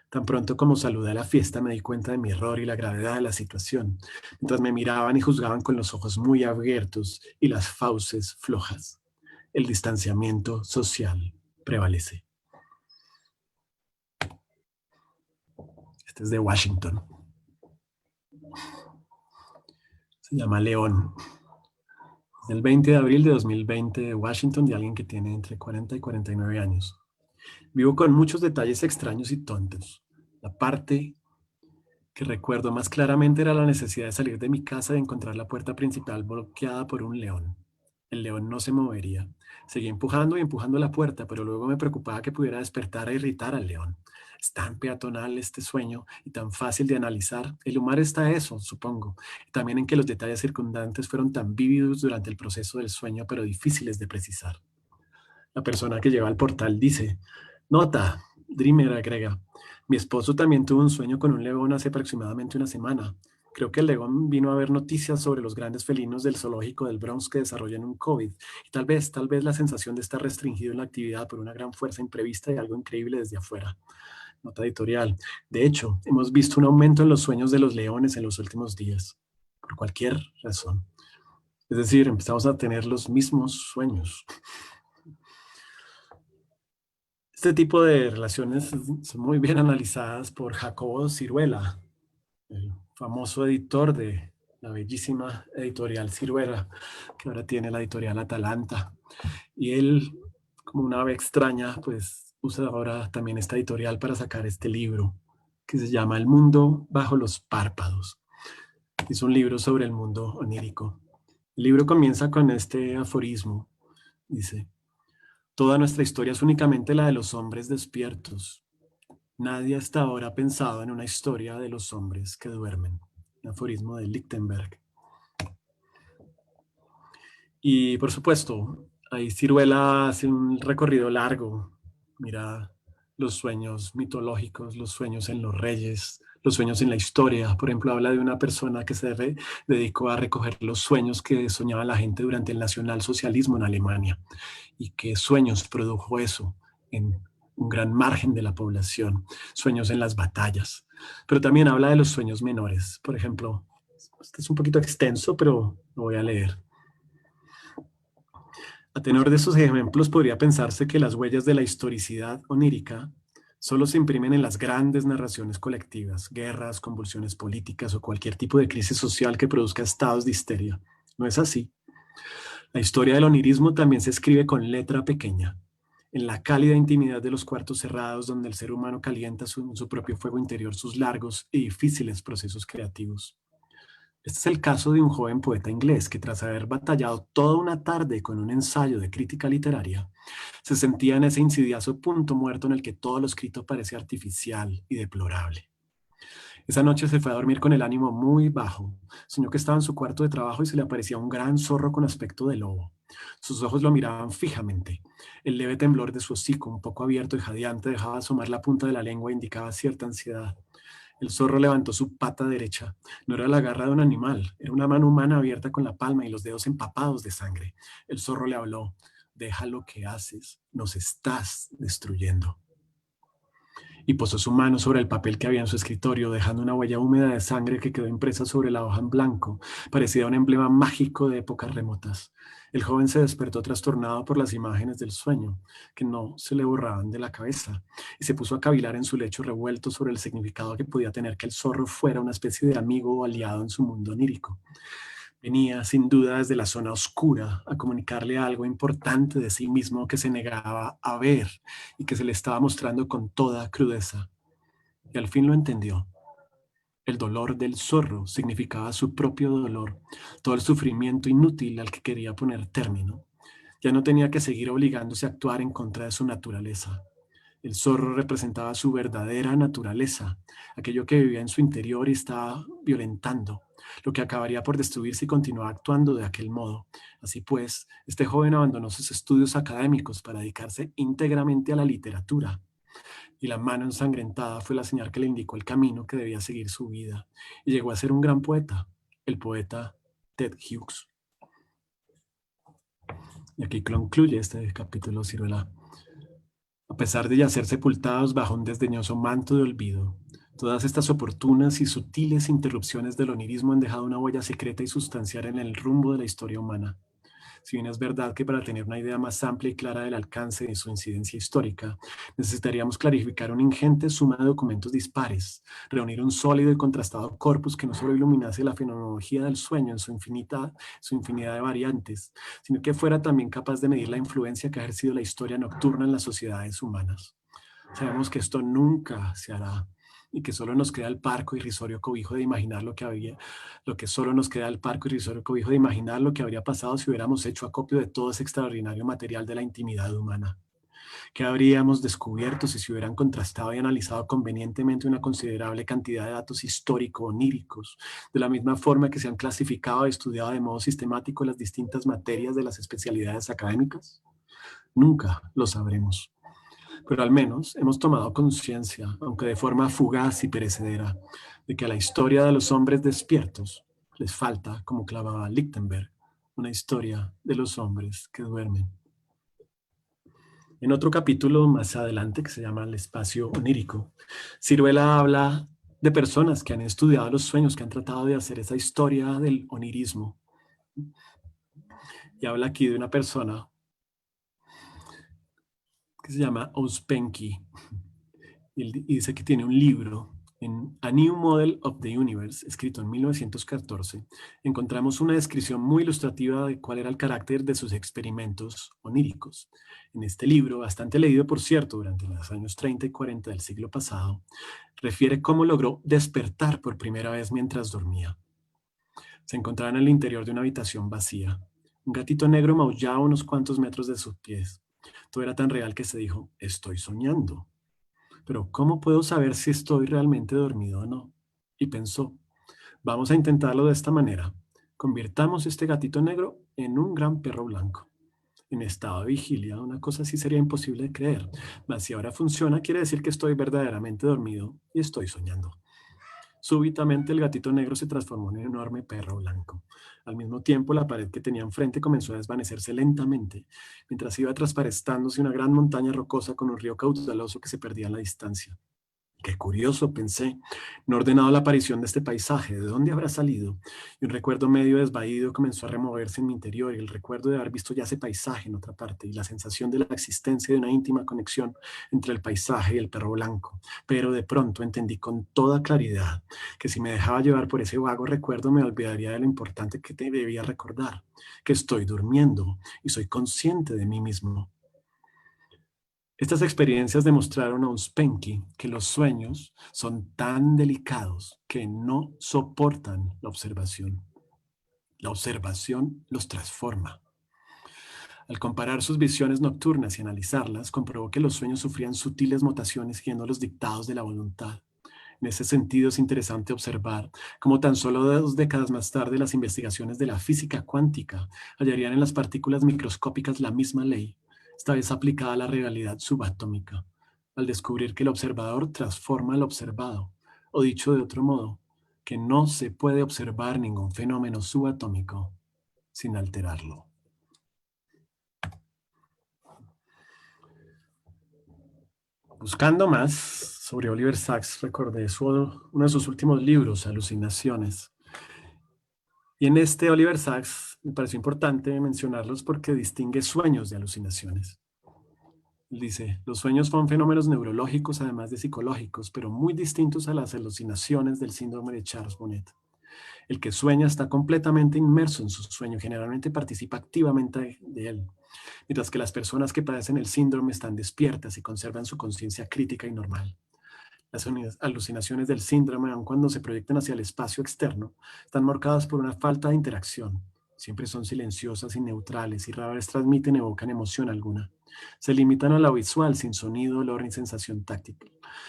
Tan pronto como saludé a la fiesta me di cuenta de mi error y la gravedad de la situación, mientras me miraban y juzgaban con los ojos muy abiertos y las fauces flojas. El distanciamiento social prevalece. Este es de Washington. Se llama León. El 20 de abril de 2020 de Washington, de alguien que tiene entre 40 y 49 años. Vivo con muchos detalles extraños y tontos. La parte que recuerdo más claramente era la necesidad de salir de mi casa y encontrar la puerta principal bloqueada por un león. El león no se movería. Seguía empujando y empujando la puerta, pero luego me preocupaba que pudiera despertar e irritar al león. Es tan peatonal este sueño y tan fácil de analizar. El humor está eso, supongo. Y también en que los detalles circundantes fueron tan vívidos durante el proceso del sueño, pero difíciles de precisar. La persona que lleva al portal dice, nota, Dreamer agrega, mi esposo también tuvo un sueño con un león hace aproximadamente una semana. Creo que el león vino a ver noticias sobre los grandes felinos del zoológico del Bronx que desarrollan un COVID. Y tal vez la sensación de estar restringido en la actividad por una gran fuerza imprevista y algo increíble desde afuera. Nota editorial. De hecho, hemos visto un aumento en los sueños de los leones en los últimos días, por cualquier razón. Es decir, empezamos a tener los mismos sueños. Este tipo de relaciones son muy bien analizadas por Jacobo Ciruela, el famoso editor de la bellísima editorial Ciruela, que ahora tiene la editorial Atalanta. Y él, como una ave extraña, pues usa ahora también esta editorial para sacar este libro, que se llama El mundo bajo los párpados. Es un libro sobre el mundo onírico. El libro comienza con este aforismo. Dice, toda nuestra historia es únicamente la de los hombres despiertos. Nadie hasta ahora ha pensado en una historia de los hombres que duermen. Un aforismo de Lichtenberg. Y por supuesto, ahí Ciruela hace un recorrido largo. Mira los sueños mitológicos, los sueños en los reyes, los sueños en la historia. Por ejemplo, habla de una persona que se dedicó a recoger los sueños que soñaba la gente durante el nacionalsocialismo en Alemania y qué sueños produjo eso en un gran margen de la población, sueños en las batallas. Pero también habla de los sueños menores. Por ejemplo, este es un poquito extenso, pero lo voy a leer. A tenor de estos ejemplos, podría pensarse que las huellas de la historicidad onírica solo se imprimen en las grandes narraciones colectivas, guerras, convulsiones políticas o cualquier tipo de crisis social que produzca estados de histeria. No es así. La historia del onirismo también se escribe con letra pequeña, en la cálida intimidad de los cuartos cerrados donde el ser humano calienta su propio fuego interior sus largos y difíciles procesos creativos. Este es el caso de un joven poeta inglés que tras haber batallado toda una tarde con un ensayo de crítica literaria, se sentía en ese insidioso punto muerto en el que todo lo escrito parece artificial y deplorable. Esa noche se fue a dormir con el ánimo muy bajo. Soñó que estaba en su cuarto de trabajo y se le aparecía un gran zorro con aspecto de lobo. Sus ojos lo miraban fijamente. El leve temblor de su hocico, un poco abierto y jadeante, dejaba asomar la punta de la lengua e indicaba cierta ansiedad. El zorro levantó su pata derecha. No era la garra de un animal, era una mano humana abierta con la palma y los dedos empapados de sangre. El zorro le habló. Deja lo que haces, nos estás destruyendo. Y posó su mano sobre el papel que había en su escritorio, dejando una huella húmeda de sangre que quedó impresa sobre la hoja en blanco, parecida a un emblema mágico de épocas remotas. El joven se despertó trastornado por las imágenes del sueño, que no se le borraban de la cabeza, y se puso a cavilar en su lecho revuelto sobre el significado que podía tener que el zorro fuera una especie de amigo o aliado en su mundo onírico. Venía, sin duda, desde la zona oscura a comunicarle algo importante de sí mismo que se negaba a ver y que se le estaba mostrando con toda crudeza. Y al fin lo entendió. El dolor del zorro significaba su propio dolor, todo el sufrimiento inútil al que quería poner término. Ya no tenía que seguir obligándose a actuar en contra de su naturaleza. El zorro representaba su verdadera naturaleza, aquello que vivía en su interior y estaba violentando, lo que acabaría por destruir si continuaba actuando de aquel modo. Así pues, este joven abandonó sus estudios académicos para dedicarse íntegramente a la literatura, y la mano ensangrentada fue la señal que le indicó el camino que debía seguir su vida, y llegó a ser un gran poeta, el poeta Ted Hughes. Y aquí concluye este capítulo, Ciruela. A pesar de yacer sepultados bajo un desdeñoso manto de olvido, todas estas oportunas y sutiles interrupciones del onirismo han dejado una huella secreta y sustancial en el rumbo de la historia humana. Si bien es verdad que para tener una idea más amplia y clara del alcance de su incidencia histórica, necesitaríamos clarificar una ingente suma de documentos dispares, reunir un sólido y contrastado corpus que no solo iluminase la fenomenología del sueño en su infinidad de variantes, sino que fuera también capaz de medir la influencia que ha ejercido la historia nocturna en las sociedades humanas. Sabemos que esto nunca se hará y que solo nos queda el parco irrisorio cobijo de imaginar lo que solo nos queda el parco irrisorio cobijo de imaginar lo que habría pasado si hubiéramos hecho acopio de todo ese extraordinario material de la intimidad humana. ¿Qué habríamos descubierto si se hubieran contrastado y analizado convenientemente una considerable cantidad de datos histórico-oníricos, de la misma forma que se han clasificado y estudiado de modo sistemático las distintas materias de las especialidades académicas? Nunca lo sabremos. Pero al menos hemos tomado conciencia, aunque de forma fugaz y perecedera, de que a la historia de los hombres despiertos les falta, como clavaba Lichtenberg, una historia de los hombres que duermen. En otro capítulo más adelante, que se llama El espacio onírico, Ciruela habla de personas que han estudiado los sueños, que han tratado de hacer esa historia del onirismo. Y habla aquí de una persona que se llama Ouspensky, y dice que tiene un libro en A New Model of the Universe, escrito en 1914, encontramos una descripción muy ilustrativa de cuál era el carácter de sus experimentos oníricos. En este libro, bastante leído por cierto durante los años 30 y 40 del siglo pasado, refiere cómo logró despertar por primera vez mientras dormía. Se encontraba en el interior de una habitación vacía. Un gatito negro maullaba a unos cuantos metros de sus pies. Todo era tan real que se dijo, estoy soñando. Pero ¿cómo puedo saber si estoy realmente dormido o no? Y pensó, vamos a intentarlo de esta manera. Convirtamos este gatito negro en un gran perro blanco. En estado de vigilia, una cosa así sería imposible de creer. Mas si ahora funciona, quiere decir que estoy verdaderamente dormido y estoy soñando. Súbitamente el gatito negro se transformó en un enorme perro blanco. Al mismo tiempo, la pared que tenía enfrente comenzó a desvanecerse lentamente, mientras iba transparentándose una gran montaña rocosa con un río caudaloso que se perdía en la distancia. Qué curioso, pensé. No he ordenado la aparición de este paisaje. ¿De dónde habrá salido? Y un recuerdo medio desvaído comenzó a removerse en mi interior, y el recuerdo de haber visto ya ese paisaje en otra parte, y la sensación de la existencia de una íntima conexión entre el paisaje y el perro blanco. Pero de pronto entendí con toda claridad que si me dejaba llevar por ese vago recuerdo me olvidaría de lo importante que debía recordar, que estoy durmiendo y soy consciente de mí mismo. Estas experiencias demostraron a Ouspensky que los sueños son tan delicados que no soportan la observación. La observación los transforma. Al comparar sus visiones nocturnas y analizarlas, comprobó que los sueños sufrían sutiles mutaciones siguiendo los dictados de la voluntad. En ese sentido, es interesante observar cómo tan solo 2 décadas más tarde las investigaciones de la física cuántica hallarían en las partículas microscópicas la misma ley, esta vez aplicada a la realidad subatómica, al descubrir que el observador transforma al observado, o dicho de otro modo, que no se puede observar ningún fenómeno subatómico sin alterarlo. Buscando más sobre Oliver Sacks, recordé uno de sus últimos libros, Alucinaciones. Y en este Oliver Sacks me pareció importante mencionarlos porque distingue sueños de alucinaciones. Él dice, los sueños son fenómenos neurológicos además de psicológicos, pero muy distintos a las alucinaciones del síndrome de Charles Bonnet. El que sueña está completamente inmerso en su sueño, generalmente participa activamente de él, mientras que las personas que padecen el síndrome están despiertas y conservan su conciencia crítica y normal. Las alucinaciones del síndrome, aun cuando se proyectan hacia el espacio externo, están marcadas por una falta de interacción. Siempre son silenciosas y neutrales y rara vez transmiten ni evocan emoción alguna. Se limitan a lo visual, sin sonido, olor ni sensación táctil.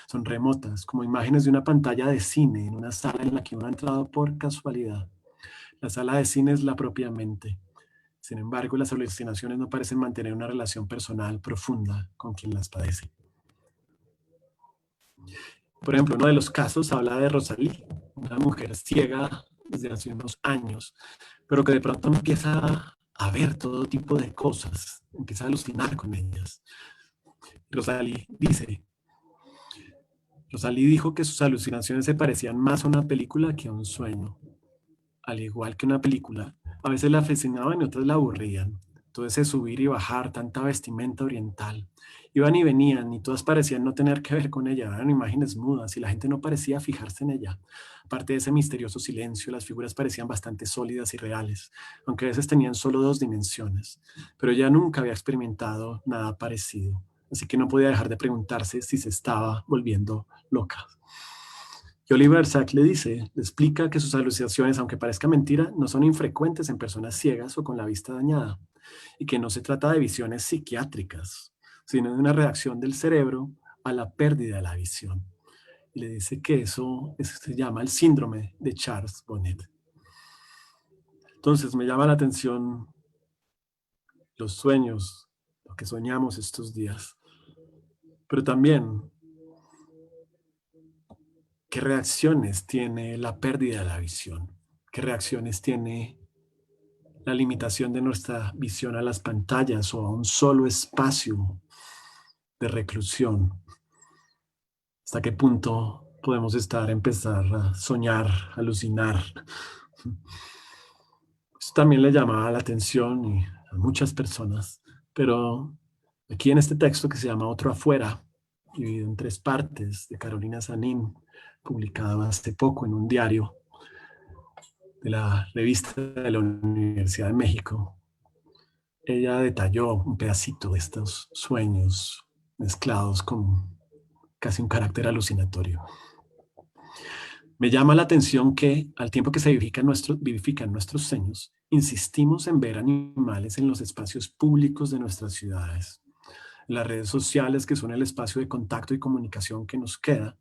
Son remotas, como imágenes de una pantalla de cine en una sala en la que uno ha entrado por casualidad. La sala de cine es la propia mente. Sin embargo, las alucinaciones no parecen mantener una relación personal profunda con quien las padece. Por ejemplo, uno de los casos habla de Rosalí, una mujer ciega desde hace unos años, pero que de pronto empieza a ver todo tipo de cosas, empieza a alucinar con ellas. Rosalí dijo que sus alucinaciones se parecían más a una película que a un sueño. al igual que una película, a veces la fascinaban y otras la aburrían. Todo ese subir y bajar, tanta vestimenta oriental. Iban y venían y todas parecían no tener que ver con ella, eran imágenes mudas y la gente no parecía fijarse en ella. Aparte de ese misterioso silencio, las figuras parecían bastante sólidas y reales, aunque a veces tenían solo dos dimensiones. Pero ella nunca había experimentado nada parecido, así que no podía dejar de preguntarse si se estaba volviendo loca. Y Oliver Sacks le explica que sus alucinaciones, aunque parezca mentira, no son infrecuentes en personas ciegas o con la vista dañada, y que no se trata de visiones psiquiátricas, sino de una reacción del cerebro a la pérdida de la visión. Y le dice que eso se llama el síndrome de Charles Bonnet. Entonces me llama la atención los sueños, lo que soñamos estos días, pero también qué reacciones tiene la pérdida de la visión, qué reacciones tiene la limitación de nuestra visión a las pantallas o a un solo espacio de reclusión. ¿Hasta qué punto podemos empezar a soñar, alucinar? Eso también le llamaba la atención y a muchas personas, pero aquí en este texto que se llama Otro afuera, dividido en tres partes, de Carolina Sanín, publicado hace poco en un diario de la revista de la Universidad de México, ella detalló un pedacito de estos sueños mezclados con casi un carácter alucinatorio. Me llama la atención que al tiempo que se vivifican nuestros sueños, insistimos en ver animales en los espacios públicos de nuestras ciudades, en las redes sociales que son el espacio de contacto y comunicación que nos queda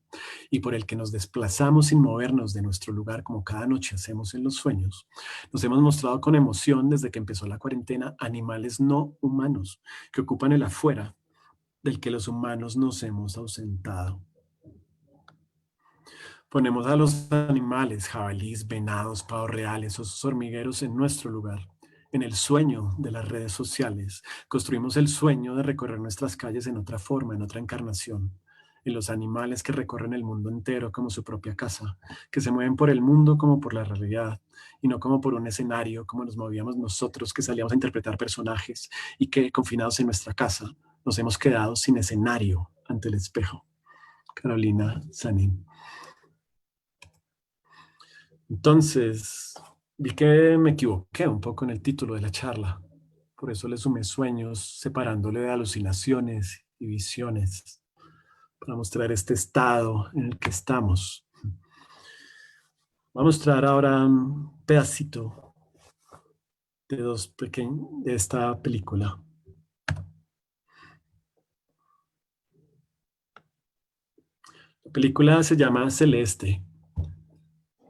y por el que nos desplazamos sin movernos de nuestro lugar como cada noche hacemos en los sueños. Nos hemos mostrado con emoción desde que empezó la cuarentena animales no humanos que ocupan el afuera del que los humanos nos hemos ausentado. Ponemos a los animales, jabalíes, venados, pavos reales, osos hormigueros en nuestro lugar. En el sueño de las redes sociales, construimos el sueño de recorrer nuestras calles en otra forma, en otra encarnación. En los animales que recorren el mundo entero como su propia casa, que se mueven por el mundo como por la realidad, y no como por un escenario, como nos movíamos nosotros que salíamos a interpretar personajes y que, confinados en nuestra casa, nos hemos quedado sin escenario ante el espejo. Carolina Sanín. Entonces, vi que me equivoqué un poco en el título de la charla. Por eso le sumé sueños, separándole de alucinaciones y visiones, para mostrar este estado en el que estamos. Voy a mostrar ahora un pedacito de esta película. La película se llama Celeste.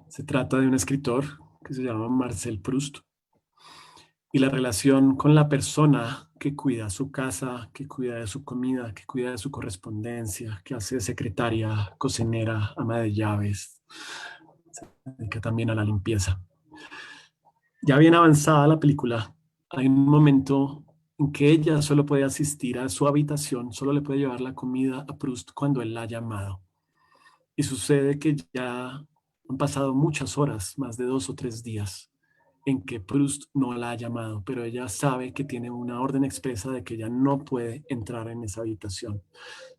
Se trata de un escritor que se llama Marcel Proust y la relación con la persona que cuida su casa, que cuida de su comida, que cuida de su correspondencia, que hace secretaria, cocinera, ama de llaves, se dedica también a la limpieza. Ya bien avanzada la película, hay un momento en que ella solo puede asistir a su habitación, solo le puede llevar la comida a Proust cuando él la ha llamado. Y sucede que ya han pasado muchas horas, más de 2 o 3 días, en que Proust no la ha llamado, pero ella sabe que tiene una orden expresa de que ella no puede entrar en esa habitación.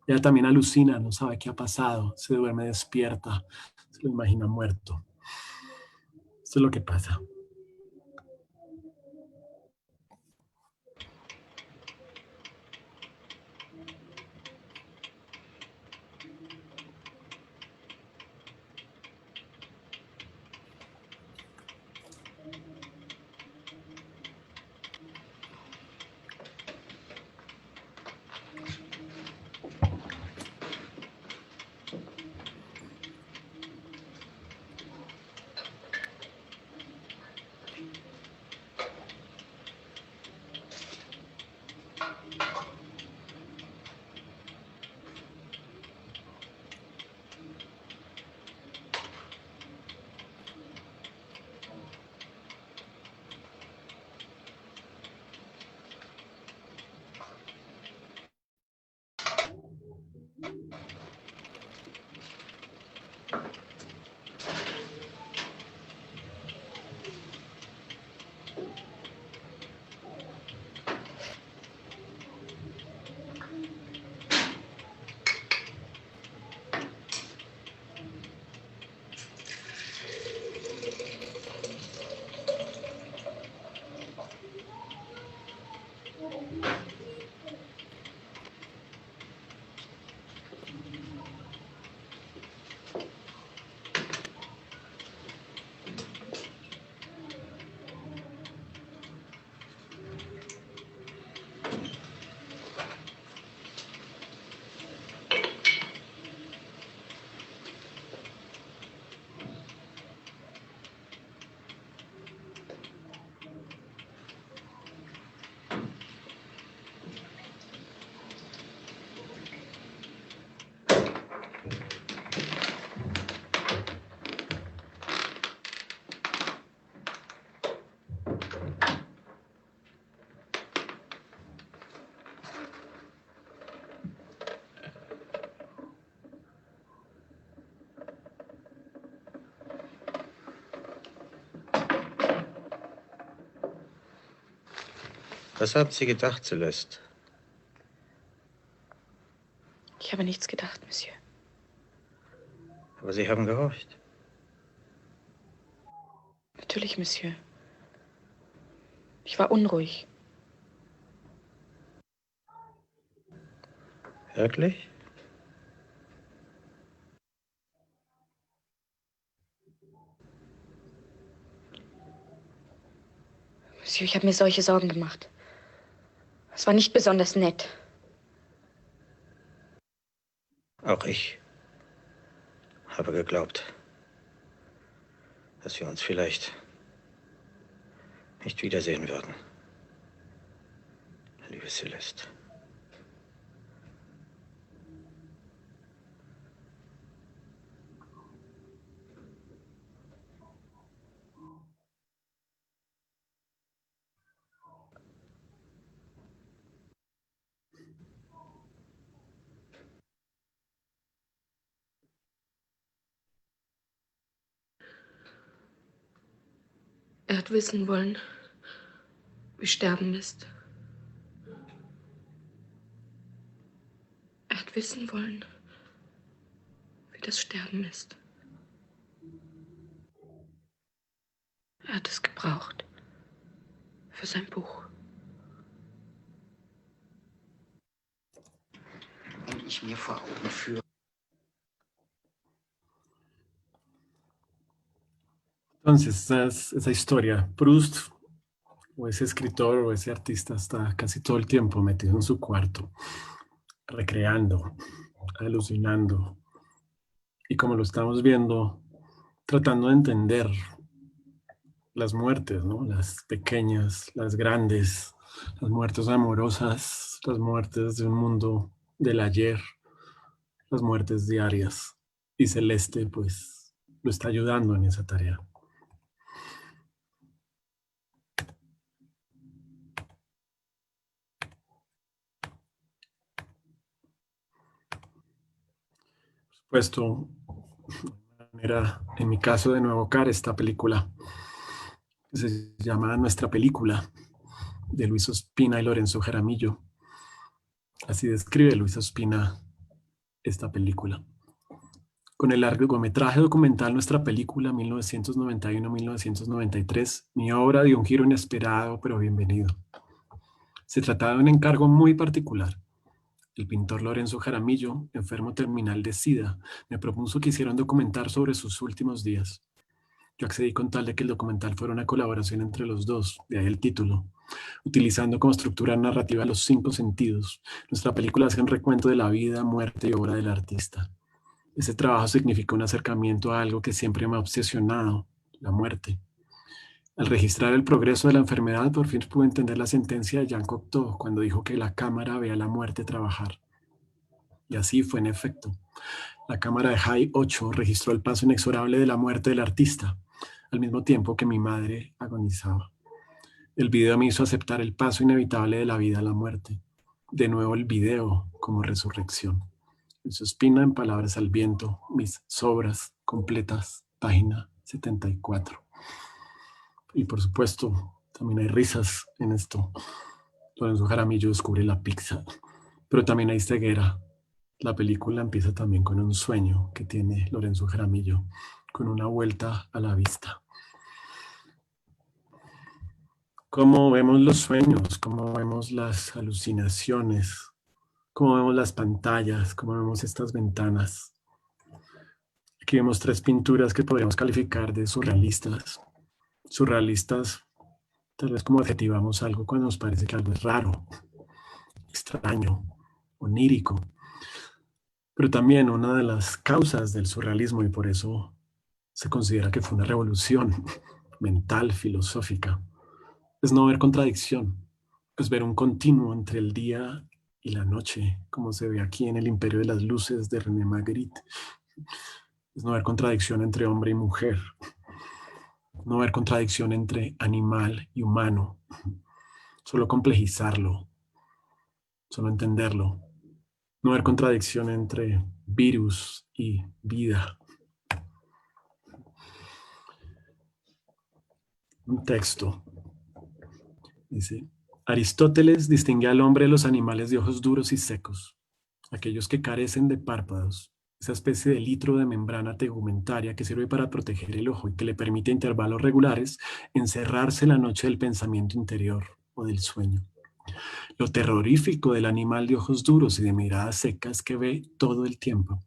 Ella también alucina, no sabe qué ha pasado, se duerme despierta, se lo imagina muerto. Esto es lo que pasa. Was haben Sie gedacht, Celeste? Ich habe nichts gedacht, Monsieur. Aber Sie haben gehorcht. Natürlich, Monsieur. Ich war unruhig. Wirklich? Monsieur, ich habe mir solche Sorgen gemacht. Es war nicht besonders nett. Auch ich habe geglaubt, dass wir uns vielleicht nicht wiedersehen würden. Liebe Celeste. Er hat wissen wollen, wie Sterben ist. Er hat wissen wollen, wie das Sterben ist. Er hat es gebraucht für sein Buch. Und ich mir vor Augen führe. Entonces, esa historia, Proust, o ese escritor o ese artista, está casi todo el tiempo metido en su cuarto, recreando, alucinando, y como lo estamos viendo, tratando de entender las muertes, ¿no? Las pequeñas, las grandes, las muertes amorosas, las muertes de un mundo del ayer, las muertes diarias. Y Celeste, pues, lo está ayudando en esa tarea. Por supuesto, era, en mi caso, de nuevo evocar esta película que se llama Nuestra Película, de Luis Ospina y Lorenzo Jaramillo. Así describe Luis Ospina esta película. Con el largometraje documental Nuestra Película 1991-1993, mi obra dio un giro inesperado pero bienvenido. Se trataba de un encargo muy particular. El pintor Lorenzo Jaramillo, enfermo terminal de SIDA, me propuso que hiciera un documental sobre sus últimos días. Yo accedí con tal de que el documental fuera una colaboración entre los dos, de ahí el título. Utilizando como estructura narrativa los 5 sentidos, nuestra película hace un recuento de la vida, muerte y obra del artista. Ese trabajo significó un acercamiento a algo que siempre me ha obsesionado, la muerte. Al registrar el progreso de la enfermedad, por fin pude entender la sentencia de Jean Cocteau cuando dijo que la cámara ve a la muerte trabajar. Y así fue en efecto. La cámara de High 8 registró el paso inexorable de la muerte del artista, al mismo tiempo que mi madre agonizaba. El video me hizo aceptar el paso inevitable de la vida a la muerte. De nuevo el video como resurrección. Luis Ospina, en palabras al viento, mis sobras completas, página 74. Y por supuesto, también hay risas en esto. Lorenzo Jaramillo descubre la pizza, pero también hay ceguera. La película empieza también con un sueño que tiene Lorenzo Jaramillo, con una vuelta a la vista. Cómo vemos los sueños, cómo vemos las alucinaciones, cómo vemos las pantallas, cómo vemos estas ventanas. Aquí vemos 3 pinturas que podríamos calificar de surrealistas. Surrealistas, tal vez como adjetivamos algo cuando nos parece que algo es raro, extraño, onírico. Pero también una de las causas del surrealismo, y por eso se considera que fue una revolución mental, filosófica, es no ver contradicción, es ver un continuo entre el día y la noche, como se ve aquí en El Imperio de las Luces de René Magritte. Es no ver contradicción entre hombre y mujer, no ver contradicción entre animal y humano, solo complejizarlo, solo entenderlo, no ver contradicción entre virus y vida. Un texto dice: Aristóteles distingue al hombre de los animales de ojos duros y secos, aquellos que carecen de párpados, esa especie de litro de membrana tegumentaria que sirve para proteger el ojo y que le permite a intervalos regulares encerrarse en la noche del pensamiento interior o del sueño. Lo terrorífico del animal de ojos duros y de miradas secas que ve todo el tiempo.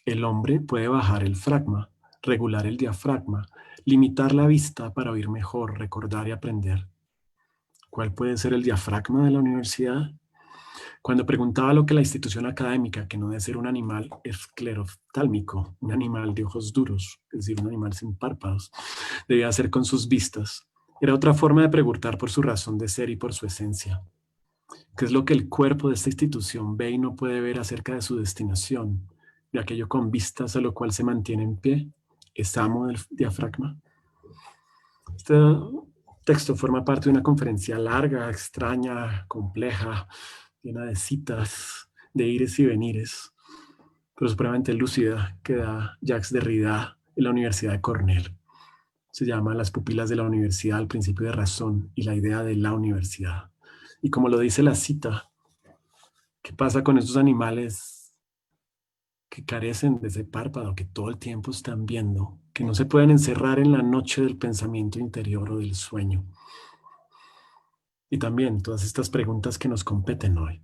El hombre puede bajar el fragma, regular el diafragma, limitar la vista para oír mejor, recordar y aprender. ¿Cuál puede ser el diafragma de la universidad? Cuando preguntaba lo que la institución académica, que no debe ser un animal esclerotálmico, un animal de ojos duros, es decir, un animal sin párpados, debía hacer con sus vistas, era otra forma de preguntar por su razón de ser y por su esencia. ¿Qué es lo que el cuerpo de esta institución ve y no puede ver acerca de su destinación, de aquello con vistas a lo cual se mantiene en pie? ¿Es amo del diafragma? Este texto forma parte de una conferencia larga, extraña, compleja, llena de citas, de ires y venires, pero supremamente lúcida, que da Jacques Derrida en la Universidad de Cornell. Se llama Las pupilas de la universidad, el principio de razón y la idea de la universidad. Y como lo dice la cita, ¿qué pasa con esos animales que carecen de ese párpado, que todo el tiempo están viendo, que no se pueden encerrar en la noche del pensamiento interior o del sueño? Y también todas estas preguntas que nos competen hoy.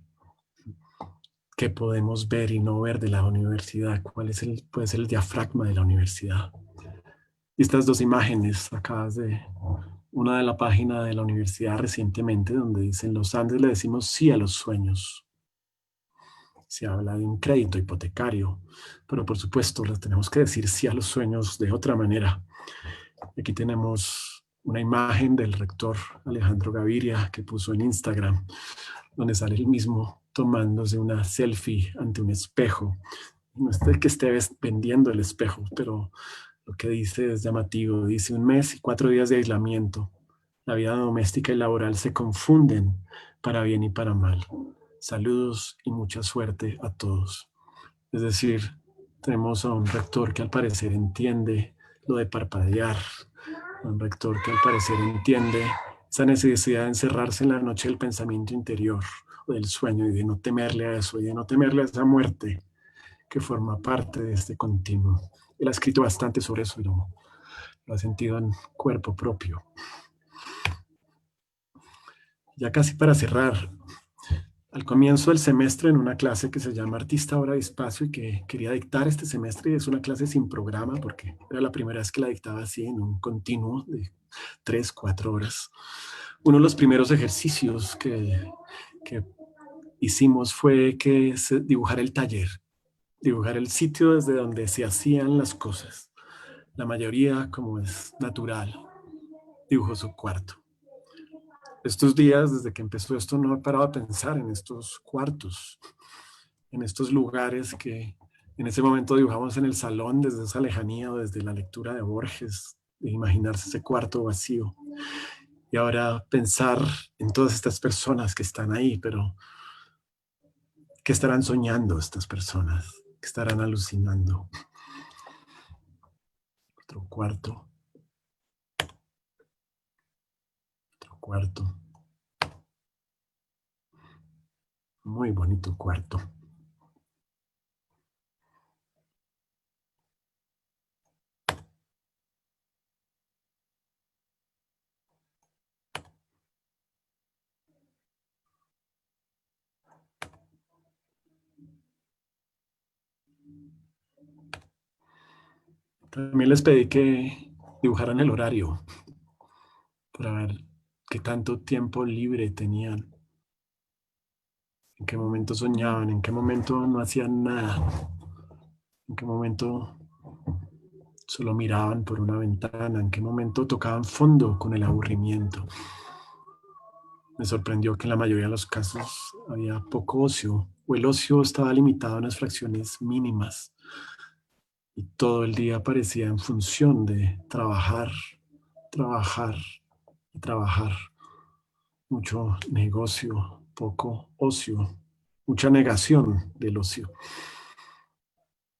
¿Qué podemos ver y no ver de la universidad? ¿Cuál es puede ser el diafragma de la universidad? Y estas dos imágenes sacadas de una de la página de la universidad recientemente, donde dicen: los Andes le decimos sí a los sueños. Se habla de un crédito hipotecario, pero por supuesto le tenemos que decir sí a los sueños de otra manera. Aquí tenemos una imagen del rector Alejandro Gaviria que puso en Instagram, donde sale él mismo tomándose una selfie ante un espejo. No es que esté vendiendo el espejo, pero lo que dice es llamativo. Dice: 1 mes y 4 días de aislamiento. La vida doméstica y laboral se confunden para bien y para mal. Saludos y mucha suerte a todos. Es decir, tenemos a un rector que al parecer entiende lo de parpadear, un rector que al parecer entiende esa necesidad de encerrarse en la noche del pensamiento interior o del sueño y de no temerle a eso y de no temerle a esa muerte que forma parte de este continuo. Él ha escrito bastante sobre eso y lo ha sentido en cuerpo propio. Ya casi para cerrar, al comienzo del semestre en una clase que se llama Artista, Hora y Espacio y que quería dictar este semestre, y es una clase sin programa porque era la primera vez que la dictaba así en un continuo de 3, 4 horas. Uno de los primeros ejercicios que hicimos fue que se dibujara el taller, dibujar el sitio desde donde se hacían las cosas. La mayoría, como es natural, dibujó su cuarto. Estos días, desde que empezó esto, no he parado de pensar en estos cuartos, en estos lugares que en ese momento dibujamos en el salón desde esa lejanía o desde la lectura de Borges, de imaginarse ese cuarto vacío. Y ahora pensar en todas estas personas que están ahí, pero ¿qué estarán soñando estas personas? ¿Qué estarán alucinando? Otro cuarto. Otro cuarto. Muy bonito cuarto. También les pedí que dibujaran el horario para ver qué tanto tiempo libre tenían, en qué momento soñaban, en qué momento no hacían nada, en qué momento solo miraban por una ventana, en qué momento tocaban fondo con el aburrimiento. Me sorprendió que en la mayoría de los casos había poco ocio, o el ocio estaba limitado a unas fracciones mínimas, y todo el día parecía en función de trabajar, trabajar y trabajar. Mucho negocio, poco ocio, mucha negación del ocio.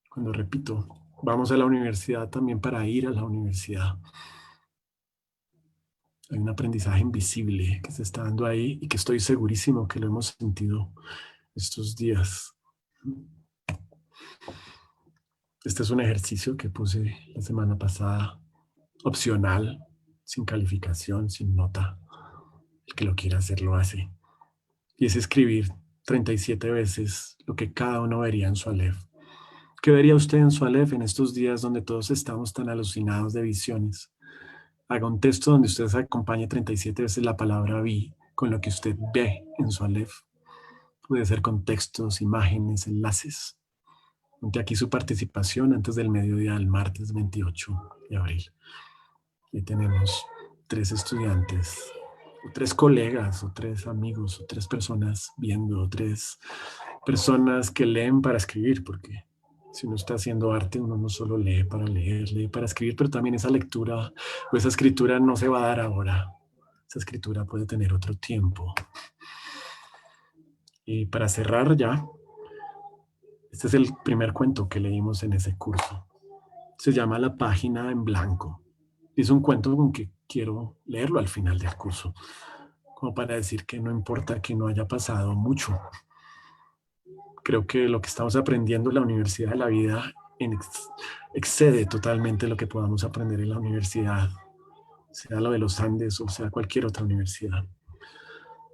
Cuando repito, vamos a la universidad también para ir a la universidad. Hay un aprendizaje invisible que se está dando ahí y que estoy segurísimo que lo hemos sentido estos días. Este es un ejercicio que puse la semana pasada, opcional, sin calificación, sin nota. El que lo quiera hacer lo hace. Y es escribir 37 veces lo que cada uno vería en su Aleph. ¿Qué vería usted en su Aleph en estos días donde todos estamos tan alucinados de visiones? Haga un texto donde usted se acompañe 37 veces la palabra vi con lo que usted ve en su Aleph. Puede ser con textos, imágenes, enlaces. Monte aquí su participación antes del mediodía del martes 28 de abril. Y tenemos 3 estudiantes, o 3 colegas, o 3 amigos, o 3 personas viendo, o 3 personas que leen para escribir, porque si uno está haciendo arte, uno no solo lee para leer, lee para escribir, pero también esa lectura o esa escritura no se va a dar ahora. Esa escritura puede tener otro tiempo. Y para cerrar ya, este es el primer cuento que leímos en ese curso. Se llama La página en blanco. Es un cuento con que quiero leerlo al final del curso, como para decir que no importa que no haya pasado mucho. Creo que lo que estamos aprendiendo en la Universidad de la Vida excede totalmente lo que podamos aprender en la universidad, sea lo de los Andes o sea cualquier otra universidad.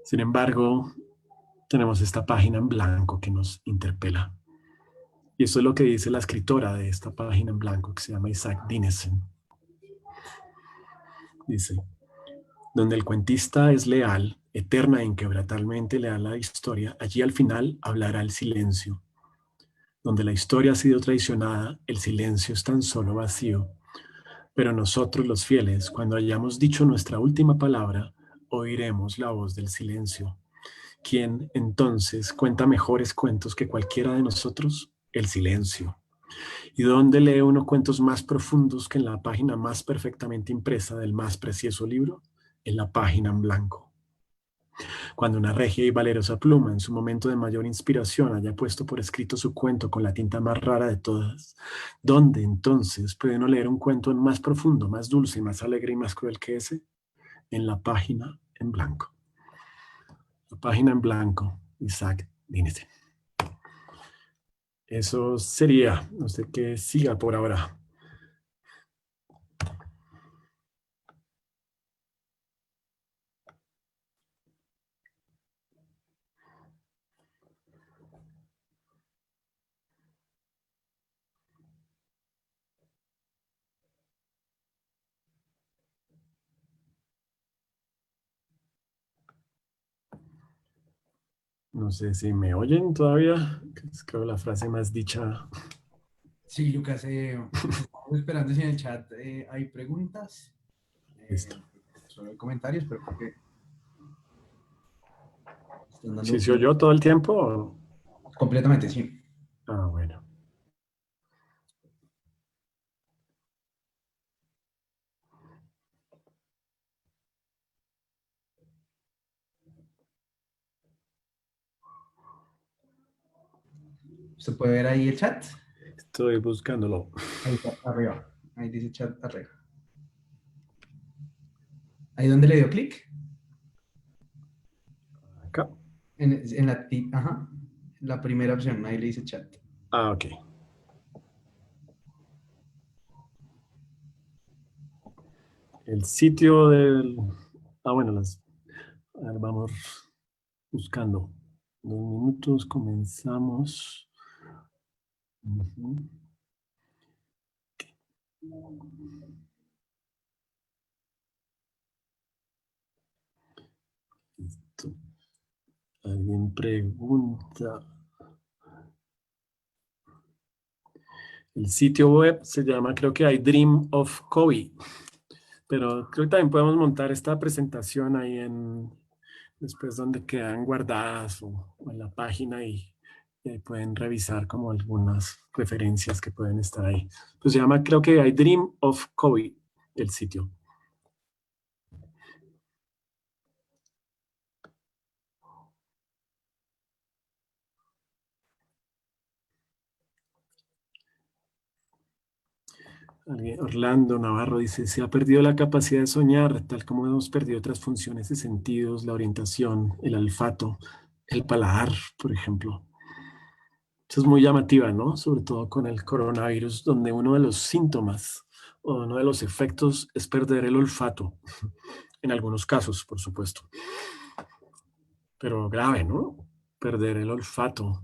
Sin embargo, tenemos esta página en blanco que nos interpela. Y esto es lo que dice la escritora de esta página en blanco, que se llama Isaac Dinesen. Dice: donde el cuentista es leal, eterna e inquebrantablemente leal a la historia, allí al final hablará el silencio. Donde la historia ha sido traicionada, el silencio es tan solo vacío. Pero nosotros los fieles, cuando hayamos dicho nuestra última palabra, oiremos la voz del silencio. ¿Quién entonces cuenta mejores cuentos que cualquiera de nosotros? El silencio. ¿Y dónde lee uno cuentos más profundos que en la página más perfectamente impresa del más precioso libro? En la página en blanco. Cuando una regia y valerosa pluma en su momento de mayor inspiración haya puesto por escrito su cuento con la tinta más rara de todas, ¿dónde entonces puede uno leer un cuento más profundo, más dulce, más alegre y más cruel que ese? En la página en blanco. La página en blanco, Isaac Dinesen. Eso sería, no sé qué siga por ahora. No sé si me oyen todavía. Es creo la frase más dicha. Sí, Lucas, estamos esperando si en el chat hay preguntas. Listo. Solo hay comentarios, pero creo que están ¿Sí dando se oyó todo el tiempo? completamente, sí. Ah, bueno. ¿Usted puede ver ahí el chat? Estoy buscándolo. Ahí está, arriba. Ahí dice chat arriba. ¿Ahí donde le dio clic? Acá. En la, ajá, la primera opción, ahí le dice chat. Ah, ok. El sitio del... Ah, bueno, a ver, vamos buscando. 2 minutos, comenzamos. Ujú. Listo. Alguien pregunta. El sitio web se llama, creo que hay Dream of Kobe, pero creo que también podemos montar esta presentación ahí después donde quedan guardadas o en la página y ahí pueden revisar como algunas referencias que pueden estar ahí. Pues se llama, creo que hay Dream of Kobe, el sitio. Orlando Navarro dice, se ha perdido la capacidad de soñar, tal como hemos perdido otras funciones y sentidos, la orientación, el olfato, el paladar, por ejemplo. Eso es muy llamativa, ¿no? Sobre todo con el coronavirus, donde uno de los síntomas o uno de los efectos es perder el olfato. En algunos casos, por supuesto. Pero grave, ¿no? Perder el olfato.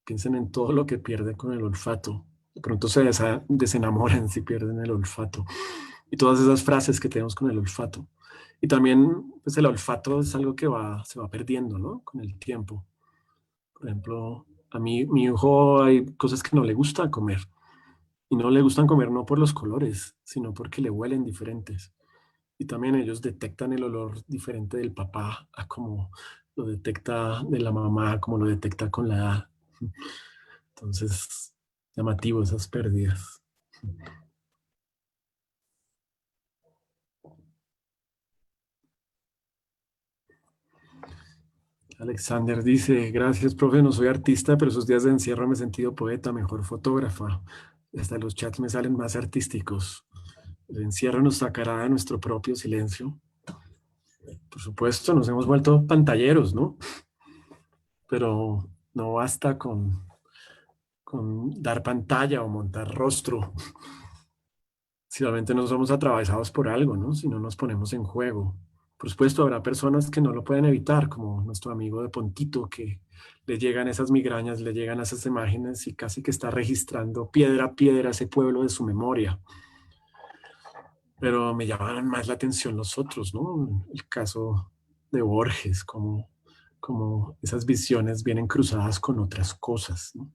Piensen en todo lo que pierde con el olfato. De pronto se desenamoran si pierden el olfato. Y todas esas frases que tenemos con el olfato. Y también, pues el olfato es algo que se va perdiendo, ¿no? Con el tiempo. Por ejemplo, a mí, mi hijo, hay cosas que no le gusta comer. Y no le gustan comer no por los colores, sino porque le huelen diferentes. Y también ellos detectan el olor diferente del papá a como lo detecta de la mamá, como lo detecta con la edad. Entonces, llamativo esas pérdidas. Alexander dice, gracias, profe, no soy artista, pero esos días de encierro me he sentido poeta, mejor fotógrafa. Hasta los chats me salen más artísticos. El encierro nos sacará de nuestro propio silencio. Por supuesto, nos hemos vuelto pantalleros, ¿no? Pero no basta con dar pantalla o montar rostro. Si realmente no somos atravesados por algo, ¿no? Si no nos ponemos en juego. Por supuesto, habrá personas que no lo pueden evitar, como nuestro amigo de Pontito, que le llegan esas migrañas, le llegan esas imágenes y casi que está registrando piedra a piedra ese pueblo de su memoria. Pero me llamaban más la atención los otros, ¿no? El caso de Borges, como esas visiones vienen cruzadas con otras cosas, ¿no?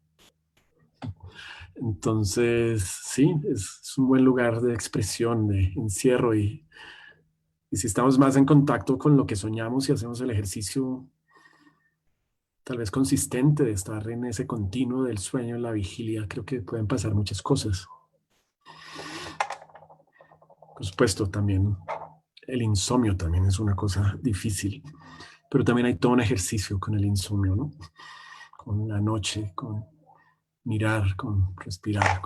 Entonces, sí, es un buen lugar de expresión, de encierro y si estamos más en contacto con lo que soñamos y hacemos el ejercicio tal vez consistente de estar en ese continuo del sueño, en la vigilia, creo que pueden pasar muchas cosas. Por supuesto, también el insomnio también es una cosa difícil, pero también hay todo un ejercicio con el insomnio, ¿no? Con la noche, con mirar, con respirar,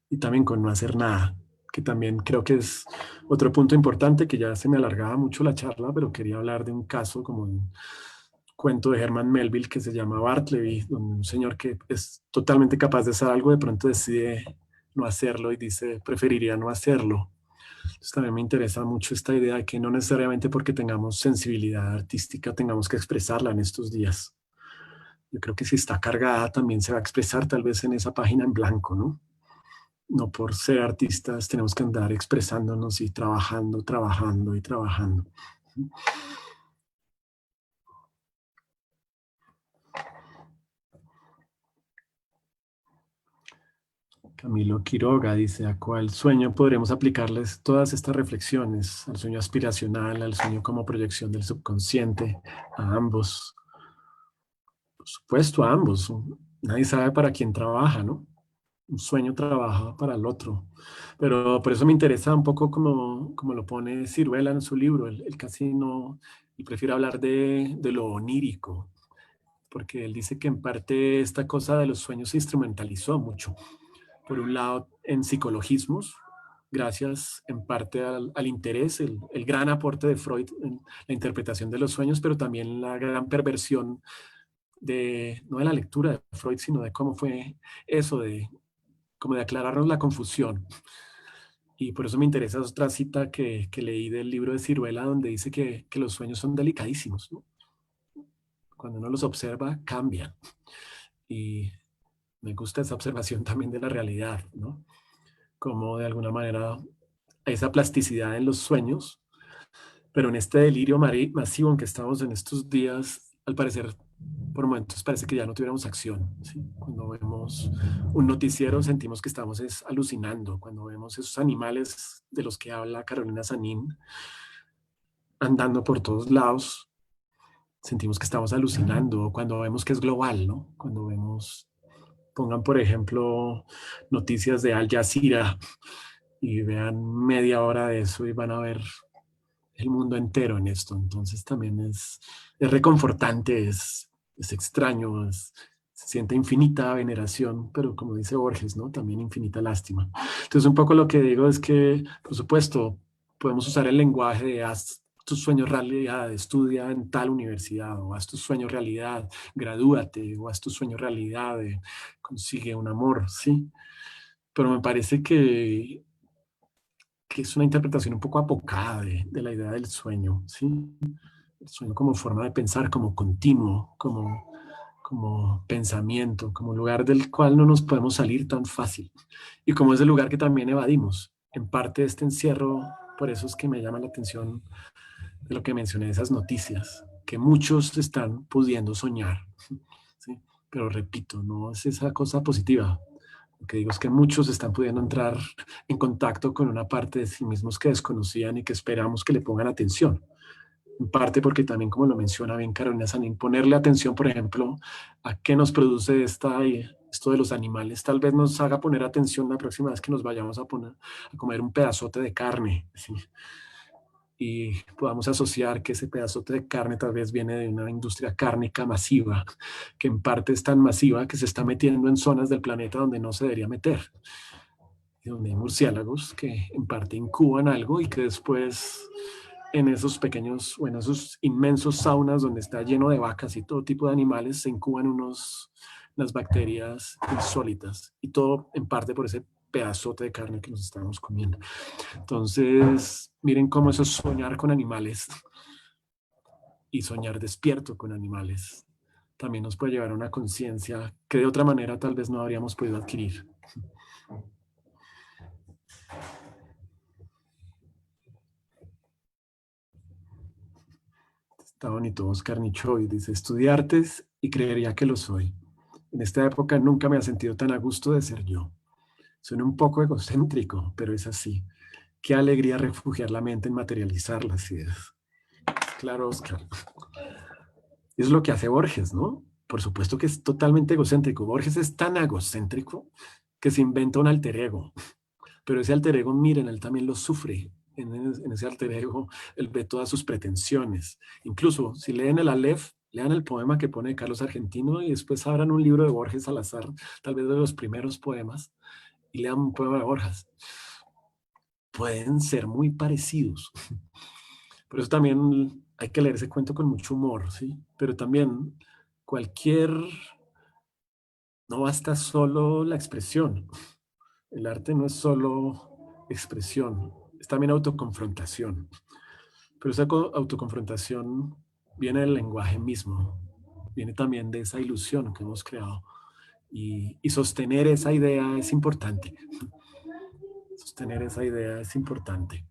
y también con no hacer nada, que también creo que es otro punto importante, que ya se me alargaba mucho la charla, pero quería hablar de un caso como un cuento de Herman Melville que se llama Bartleby, donde un señor que es totalmente capaz de hacer algo de pronto decide no hacerlo y dice preferiría no hacerlo. Entonces también me interesa mucho esta idea de que no necesariamente porque tengamos sensibilidad artística tengamos que expresarla en estos días. Yo creo que si está cargada también se va a expresar tal vez en esa página en blanco, ¿no? No por ser artistas tenemos que andar expresándonos y trabajando, trabajando y trabajando. Camilo Quiroga dice, ¿a cuál sueño podremos aplicarles todas estas reflexiones? Al sueño aspiracional, al sueño como proyección del subconsciente, a ambos. Por supuesto, a ambos. Nadie sabe para quién trabaja, ¿no? Un sueño trabaja para el otro. Pero por eso me interesa un poco como lo pone Ciruela en su libro. Él casi no, y prefiere hablar de lo onírico, porque él dice que en parte esta cosa de los sueños se instrumentalizó mucho. Por un lado, en psicologismos, gracias en parte al interés, el gran aporte de Freud en la interpretación de los sueños, pero también la gran perversión no de la lectura de Freud, sino de cómo fue eso, como de aclararnos la confusión. Y por eso me interesa otra cita que leí del libro de Ciruela, donde dice que los sueños son delicadísimos, ¿no? Cuando uno los observa, cambian. Y me gusta esa observación también de la realidad, ¿no? Como de alguna manera esa plasticidad en los sueños, pero en este delirio masivo en que estamos en estos días, al parecer, por momentos parece que ya no tuviéramos acción, ¿sí? Cuando vemos un noticiero sentimos que estamos alucinando, cuando vemos esos animales de los que habla Carolina Sanín andando por todos lados, sentimos que estamos alucinando, cuando vemos que es global, ¿no? Cuando vemos, pongan por ejemplo noticias de Al Jazeera y vean media hora de eso y van a ver el mundo entero en esto. Entonces también es reconfortante, es extraño, Se siente infinita veneración, pero como dice Borges, ¿no? También infinita lástima. Entonces, un poco lo que digo es que, por supuesto, podemos usar el lenguaje de haz tus sueños realidad, estudia en tal universidad, o haz tus sueños realidad, gradúate, o haz tus sueños realidad, consigue un amor, ¿sí? Pero me parece que es una interpretación un poco apocada de la idea del sueño, ¿sí? El sueño como forma de pensar, como continuo, como pensamiento, como lugar del cual no nos podemos salir tan fácil. Y como es el lugar que también evadimos. En parte este encierro, por eso es que me llama la atención de lo que mencioné, esas noticias, que muchos están pudiendo soñar, ¿sí? Pero repito, no es esa cosa positiva. Lo que digo es que muchos están pudiendo entrar en contacto con una parte de sí mismos que desconocían y que esperamos que le pongan atención. En parte porque también, como lo menciona bien Carolina Sanín, ponerle atención, por ejemplo, a qué nos produce esto de los animales, tal vez nos haga poner atención la próxima vez que nos vayamos a comer un pedazote de carne, ¿sí? Y podamos asociar que ese pedazote de carne tal vez viene de una industria cárnica masiva, que en parte es tan masiva que se está metiendo en zonas del planeta donde no se debería meter, y donde hay murciélagos que en parte incuban algo y que después en esos pequeños o en esos inmensos saunas donde está lleno de vacas y todo tipo de animales se incuban unas bacterias insólitas y todo en parte por ese pedazote de carne que nos estamos comiendo. Entonces, miren cómo eso es soñar con animales y soñar despierto con animales. También nos puede llevar a una conciencia que de otra manera tal vez no habríamos podido adquirir. Está bonito. Oscar Nichoy dice, estudié artes y creería que lo soy. En esta época nunca me he sentido tan a gusto de ser yo. Suena un poco egocéntrico, pero es así. Qué alegría refugiar la mente en materializar las ideas. Claro, Oscar. Es lo que hace Borges, ¿no? Por supuesto que es totalmente egocéntrico. Borges es tan egocéntrico que se inventa un alter ego. Pero ese alter ego, miren, él también lo sufre. En ese alter ego, él ve todas sus pretensiones. Incluso, si leen el Aleph, lean el poema que pone Carlos Argentino y después abran un libro de Borges al azar, tal vez de los primeros poemas, y lean un poema de Borges. Pueden ser muy parecidos. Por eso también hay que leer ese cuento con mucho humor, ¿sí? Pero también no basta solo la expresión. El arte no es solo expresión, es también autoconfrontación. Pero esa autoconfrontación viene del lenguaje mismo, viene también de esa ilusión que hemos creado. Y sostener esa idea es importante. Sostener esa idea es importante.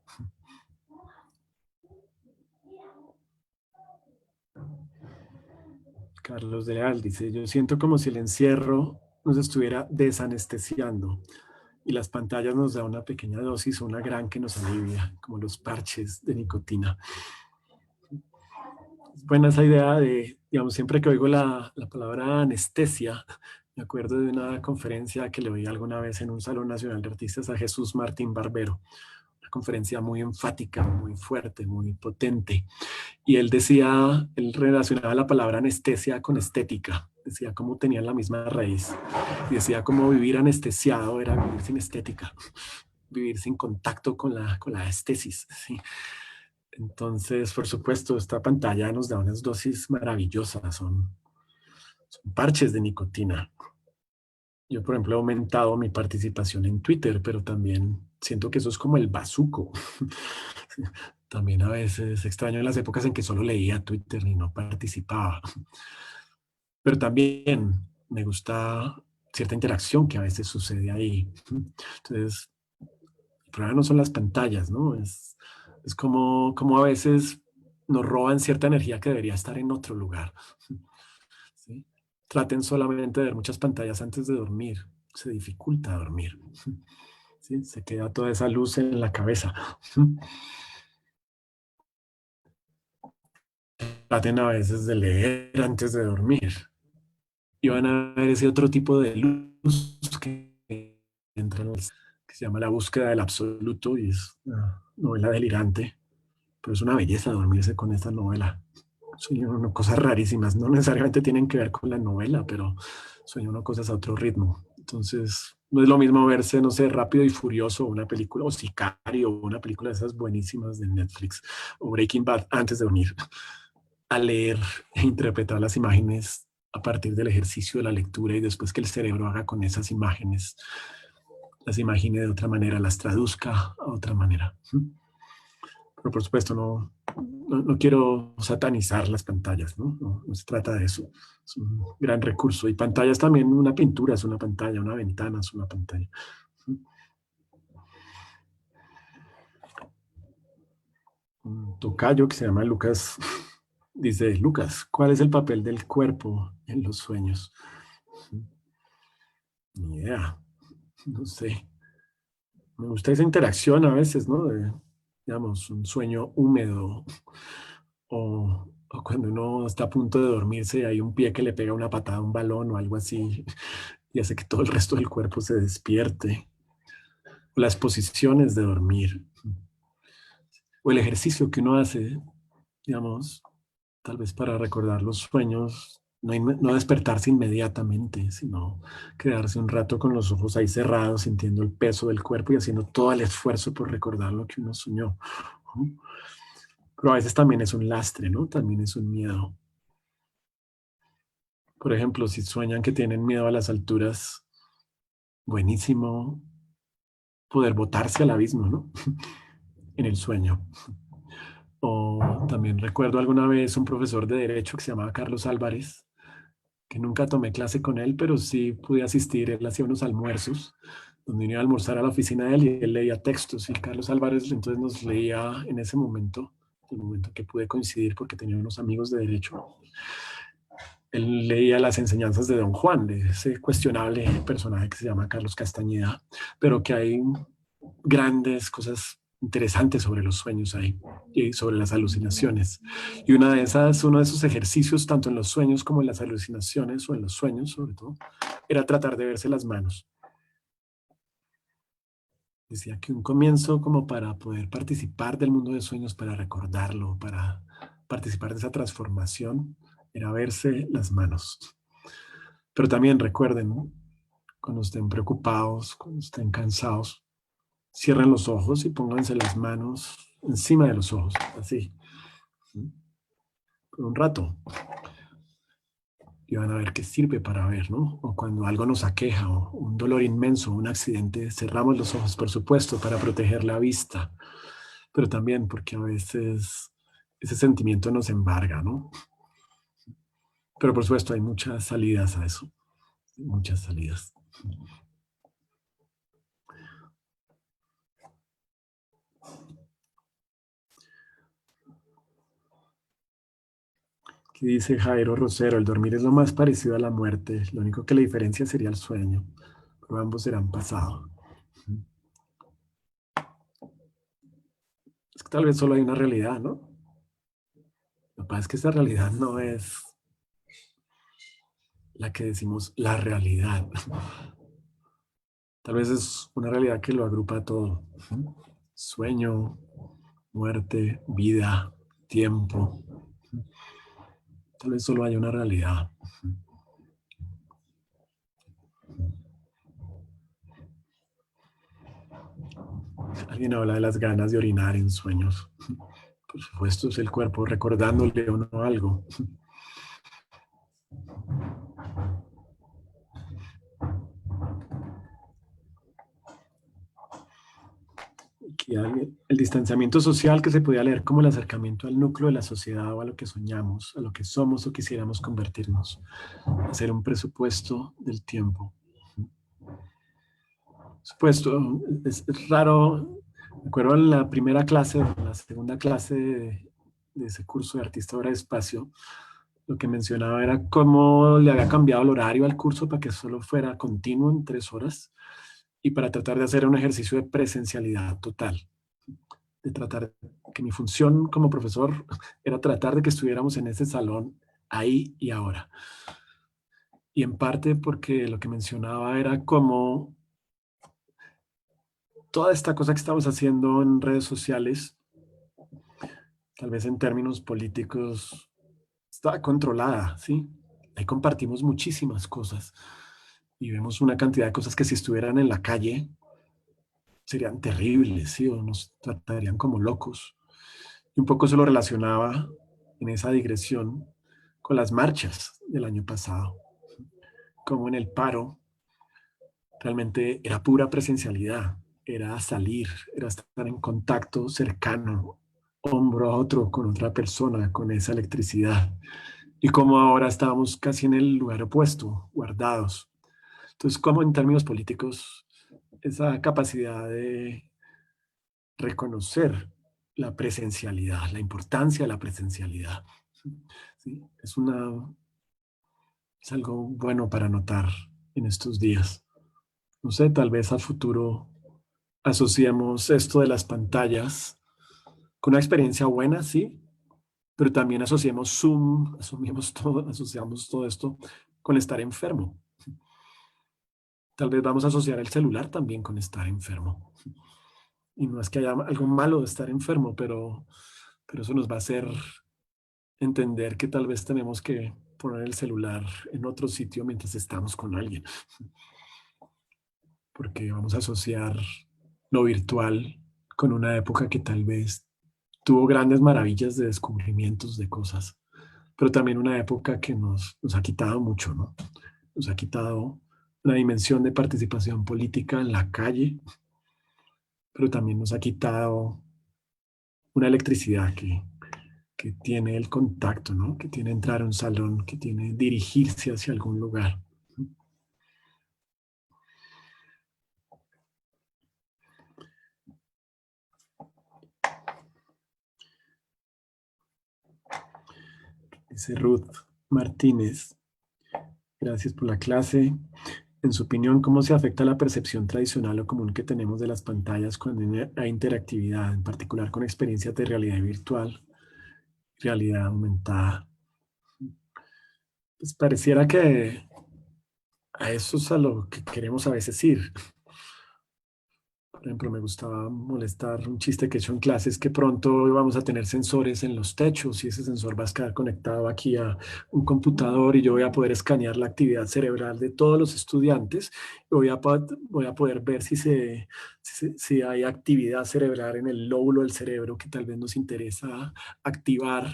Carlos de Leal dice, yo siento como si el encierro nos estuviera desanestesiando y las pantallas nos da una pequeña dosis o una gran que nos alivia, como los parches de nicotina. Es buena esa idea de, digamos, siempre que oigo la palabra anestesia, me acuerdo de una conferencia que le oí alguna vez en un Salón Nacional de Artistas a Jesús Martín Barbero, una conferencia muy enfática, muy fuerte, muy potente. Y él decía, él relacionaba la palabra anestesia con estética, decía cómo tenían la misma raíz. Y decía cómo vivir anestesiado era vivir sin estética, vivir sin contacto con la estesis, ¿sí? Entonces, por supuesto, esta pantalla nos da unas dosis maravillosas, son parches de nicotina. Yo, por ejemplo, he aumentado mi participación en Twitter, pero también siento que eso es como el bazuco. También a veces extraño en las épocas en que solo leía Twitter y no participaba. Pero también me gusta cierta interacción que a veces sucede ahí. Entonces, el problema no son las pantallas, ¿no? Es como a veces nos roban cierta energía que debería estar en otro lugar. ¿Sí? Traten solamente de ver muchas pantallas antes de dormir. Se dificulta dormir. ¿Sí? Se queda toda esa luz en la cabeza. Traten a veces de leer antes de dormir. Y van a ver ese otro tipo de luz que entra que se llama La búsqueda del absoluto y es una novela delirante. Pero es una belleza dormirse con esta novela. sueña uno cosas rarísimas, no necesariamente tienen que ver con la novela, pero sueña uno cosas a otro ritmo. Entonces, no es lo mismo verse, no sé, Rápido y Furioso, una película, o Sicario, una película de esas buenísimas de Netflix, o Breaking Bad antes de dormir, a leer e interpretar las imágenes a partir del ejercicio de la lectura y después que el cerebro haga con esas imágenes, las imagine de otra manera, las traduzca a otra manera. Pero por supuesto no quiero satanizar las pantallas, ¿no? No se trata de eso. Es un gran recurso. Y pantallas también, una pintura es una pantalla, una ventana es una pantalla. Un tocayo que se llama Lucas dice, Lucas, ¿cuál es el papel del cuerpo en los sueños? Ni idea, no sé. Me gusta esa interacción a veces, ¿no? De, digamos, un sueño húmedo o cuando uno está a punto de dormirse y hay un pie que le pega una patada a un balón o algo así y hace que todo el resto del cuerpo se despierte. O las posiciones de dormir. O el ejercicio que uno hace, digamos, tal vez para recordar los sueños, no despertarse inmediatamente, sino quedarse un rato con los ojos ahí cerrados, sintiendo el peso del cuerpo y haciendo todo el esfuerzo por recordar lo que uno soñó. Pero a veces también es un lastre, ¿no? También es un miedo. Por ejemplo, si sueñan que tienen miedo a las alturas, buenísimo poder botarse al abismo, ¿no? En el sueño. O también recuerdo alguna vez un profesor de derecho que se llamaba Carlos Álvarez, que nunca tomé clase con él, pero sí pude asistir. Él hacía unos almuerzos donde iba a almorzar a la oficina de él y él leía textos. Y Carlos Álvarez entonces nos leía en ese momento, el momento que pude coincidir porque tenía unos amigos de derecho. Él leía las enseñanzas de Don Juan, de ese cuestionable personaje que se llama Carlos Castañeda, pero que hay grandes cosas interesantes sobre los sueños ahí y sobre las alucinaciones. Y uno de esos ejercicios, tanto en los sueños como en las alucinaciones, o en los sueños sobre todo, era tratar de verse las manos. Decía que un comienzo como para poder participar del mundo de sueños, para recordarlo, para participar de esa transformación, era verse las manos. Pero también recuerden, ¿no? Cuando estén preocupados, cuando estén cansados, cierren los ojos y pónganse las manos encima de los ojos, así, por un rato. Y van a ver qué sirve para ver, ¿no? O cuando algo nos aqueja, o un dolor inmenso, un accidente, cerramos los ojos, por supuesto, para proteger la vista, pero también porque a veces ese sentimiento nos embarga, ¿no? Pero por supuesto hay muchas salidas a eso, muchas salidas. Aquí dice Jairo Rosero, el dormir es lo más parecido a la muerte, lo único que la diferencia sería el sueño, pero ambos serán pasado. Es que tal vez solo hay una realidad, ¿no? Lo que pasa es que esa realidad no es la que decimos la realidad. Tal vez es una realidad que lo agrupa todo. Sueño, muerte, vida, tiempo. Tal vez solo hay una realidad. Alguien habla de las ganas de orinar en sueños. Por supuesto, es el cuerpo recordándole a uno algo. El distanciamiento social, que se podía leer como el acercamiento al núcleo de la sociedad o a lo que soñamos, a lo que somos o quisiéramos convertirnos. Hacer un presupuesto del tiempo. Supuesto, es raro. Me acuerdo en la primera clase, en la segunda clase de ese curso de Artista Obra de Espacio, lo que mencionaba era cómo le había cambiado el horario al curso para que solo fuera continuo en 3 horas y para tratar de hacer un ejercicio de presencialidad total. De tratar que mi función como profesor era tratar de que estuviéramos en ese salón ahí y ahora. Y en parte porque lo que mencionaba era cómo toda esta cosa que estamos haciendo en redes sociales, tal vez en términos políticos, está controlada, ¿sí? Ahí compartimos muchísimas cosas y vemos una cantidad de cosas que si estuvieran en la calle serían terribles, ¿sí? O nos tratarían como locos. Y un poco se lo relacionaba en esa digresión con las marchas del año pasado, como en el paro realmente era pura presencialidad, era salir, era estar en contacto cercano, hombro a otro con otra persona, con esa electricidad. Y como ahora estábamos casi en el lugar opuesto, guardados. Entonces, como en términos políticos, esa capacidad de reconocer la presencialidad, la importancia de la presencialidad, ¿sí? Es algo bueno para notar en estos días. No sé, tal vez a futuro asociamos esto de las pantallas con una experiencia buena, sí, pero también asociamos Zoom, asociamos todo esto con estar enfermo. Tal vez vamos a asociar el celular también con estar enfermo. Y no es que haya algo malo de estar enfermo, pero eso nos va a hacer entender que tal vez tenemos que poner el celular en otro sitio mientras estamos con alguien. Porque vamos a asociar lo virtual con una época que tal vez tuvo grandes maravillas de descubrimientos de cosas, pero también una época que nos ha quitado mucho, ¿no? Nos ha quitado una dimensión de participación política en la calle, pero también nos ha quitado una electricidad que tiene el contacto, ¿no? Que tiene entrar a un salón, que tiene dirigirse hacia algún lugar. Dice Ruth Martínez, gracias por la clase. En su opinión, ¿cómo se afecta la percepción tradicional o común que tenemos de las pantallas cuando hay interactividad, en particular con experiencias de realidad virtual, realidad aumentada? Pues pareciera que a eso es a lo que queremos a veces ir. Por ejemplo, me gustaba molestar un chiste que he hecho en clases que pronto vamos a tener sensores en los techos y ese sensor va a estar conectado aquí a un computador y yo voy a poder escanear la actividad cerebral de todos los estudiantes y voy a poder ver si hay actividad cerebral en el lóbulo del cerebro que tal vez nos interesa activar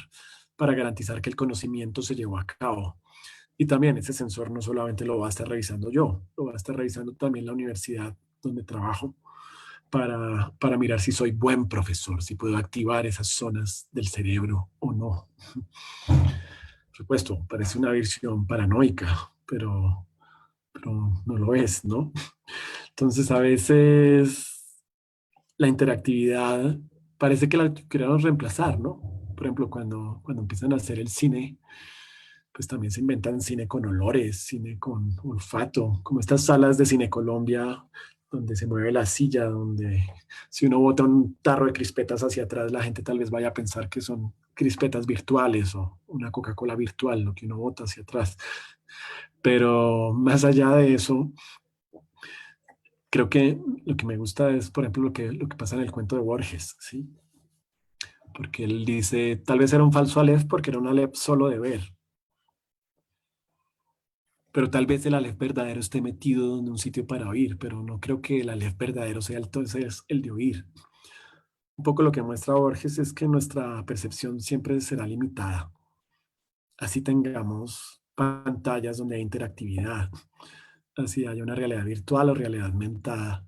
para garantizar que el conocimiento se llevó a cabo. Y también ese sensor no solamente lo va a estar revisando yo, lo va a estar revisando también la universidad donde trabajo para mirar si soy buen profesor, si puedo activar esas zonas del cerebro o no. Por supuesto, parece una visión paranoica, pero no lo es, ¿no? Entonces, a veces la interactividad parece que la queremos reemplazar, ¿no? Por ejemplo, cuando empiezan a hacer el cine, pues también se inventan cine con olores, cine con olfato, como estas salas de Cine Colombia, donde se mueve la silla, donde si uno bota un tarro de crispetas hacia atrás, la gente tal vez vaya a pensar que son crispetas virtuales o una Coca-Cola virtual, lo que uno bota hacia atrás. Pero más allá de eso, creo que lo que me gusta es, por ejemplo, lo que pasa en el cuento de Borges, ¿sí? Porque él dice, tal vez era un falso Aleph porque era un Aleph solo de ver, pero tal vez el Aleph verdadero esté metido en un sitio para oír, pero no creo que el Aleph verdadero sea entonces el de oír. Un poco lo que muestra Borges es que nuestra percepción siempre será limitada. Así tengamos pantallas donde hay interactividad, así haya una realidad virtual o realidad aumentada.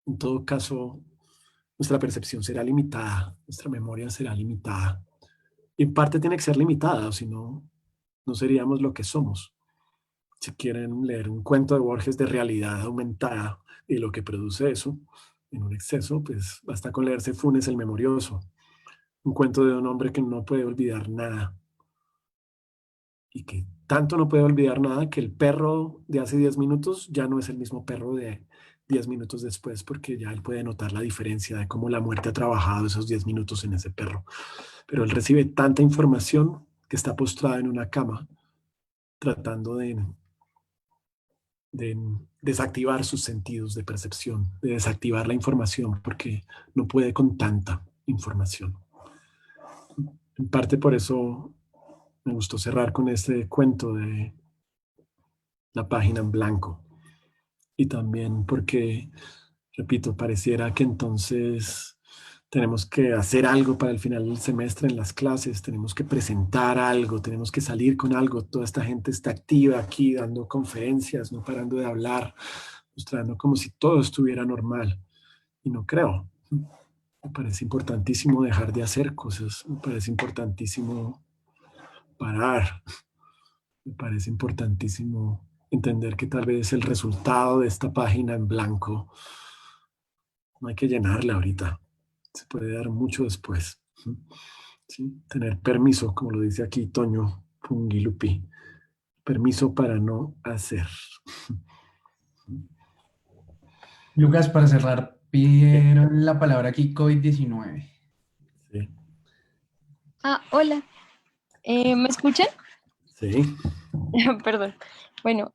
En todo caso, nuestra percepción será limitada, nuestra memoria será limitada. Y en parte tiene que ser limitada, o si no, no seríamos lo que somos. Si quieren leer un cuento de Borges de realidad aumentada y lo que produce eso en un exceso, pues basta con leerse Funes el Memorioso, un cuento de un hombre que no puede olvidar nada y que tanto no puede olvidar nada que el perro de hace 10 minutos ya no es el mismo perro de 10 minutos después porque ya él puede notar la diferencia de cómo la muerte ha trabajado esos 10 minutos en ese perro. Pero él recibe tanta información que está postrada en una cama tratando de desactivar sus sentidos de percepción, de desactivar la información, porque no puede con tanta información. En parte por eso Me gustó cerrar con este cuento de la página en blanco. Y también porque, repito, pareciera que entonces tenemos que hacer algo para el final del semestre en las clases, tenemos que presentar algo, tenemos que salir con algo. Toda esta gente está activa aquí dando conferencias, no parando de hablar, mostrando como si todo estuviera normal. Y no creo. Me parece importantísimo dejar de hacer cosas, me parece importantísimo parar, me parece importantísimo entender que tal vez el resultado de esta página en blanco no hay que llenarla ahorita, se puede dar mucho después. ¿Sí? Tener permiso, como lo dice aquí Toño Pungilupi, permiso para no hacer. Lucas, para cerrar, pidieron la palabra aquí COVID-19. Sí, Hola. ¿Me escuchan? sí, Perdón. Bueno,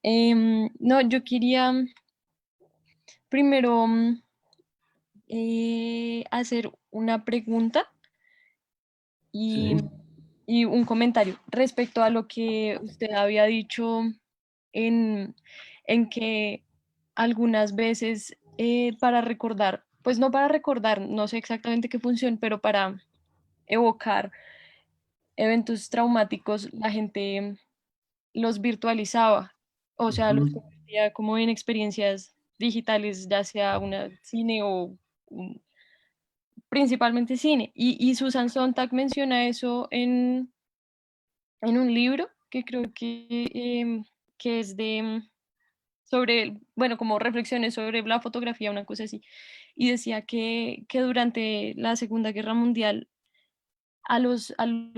no, yo quería primero hacer una pregunta y, sí, y un comentario respecto a lo que usted había dicho en, en que algunas veces para recordar, pues no para recordar, no sé exactamente qué función, pero para evocar eventos traumáticos, la gente los virtualizaba, o sea, los ujú, convertía como en experiencias digitales, ya sea una cine o principalmente cine. Y Susan Sontag menciona eso en un libro que creo que es de sobre, bueno, como reflexiones sobre la fotografía, una cosa así. Y decía que durante la Segunda Guerra Mundial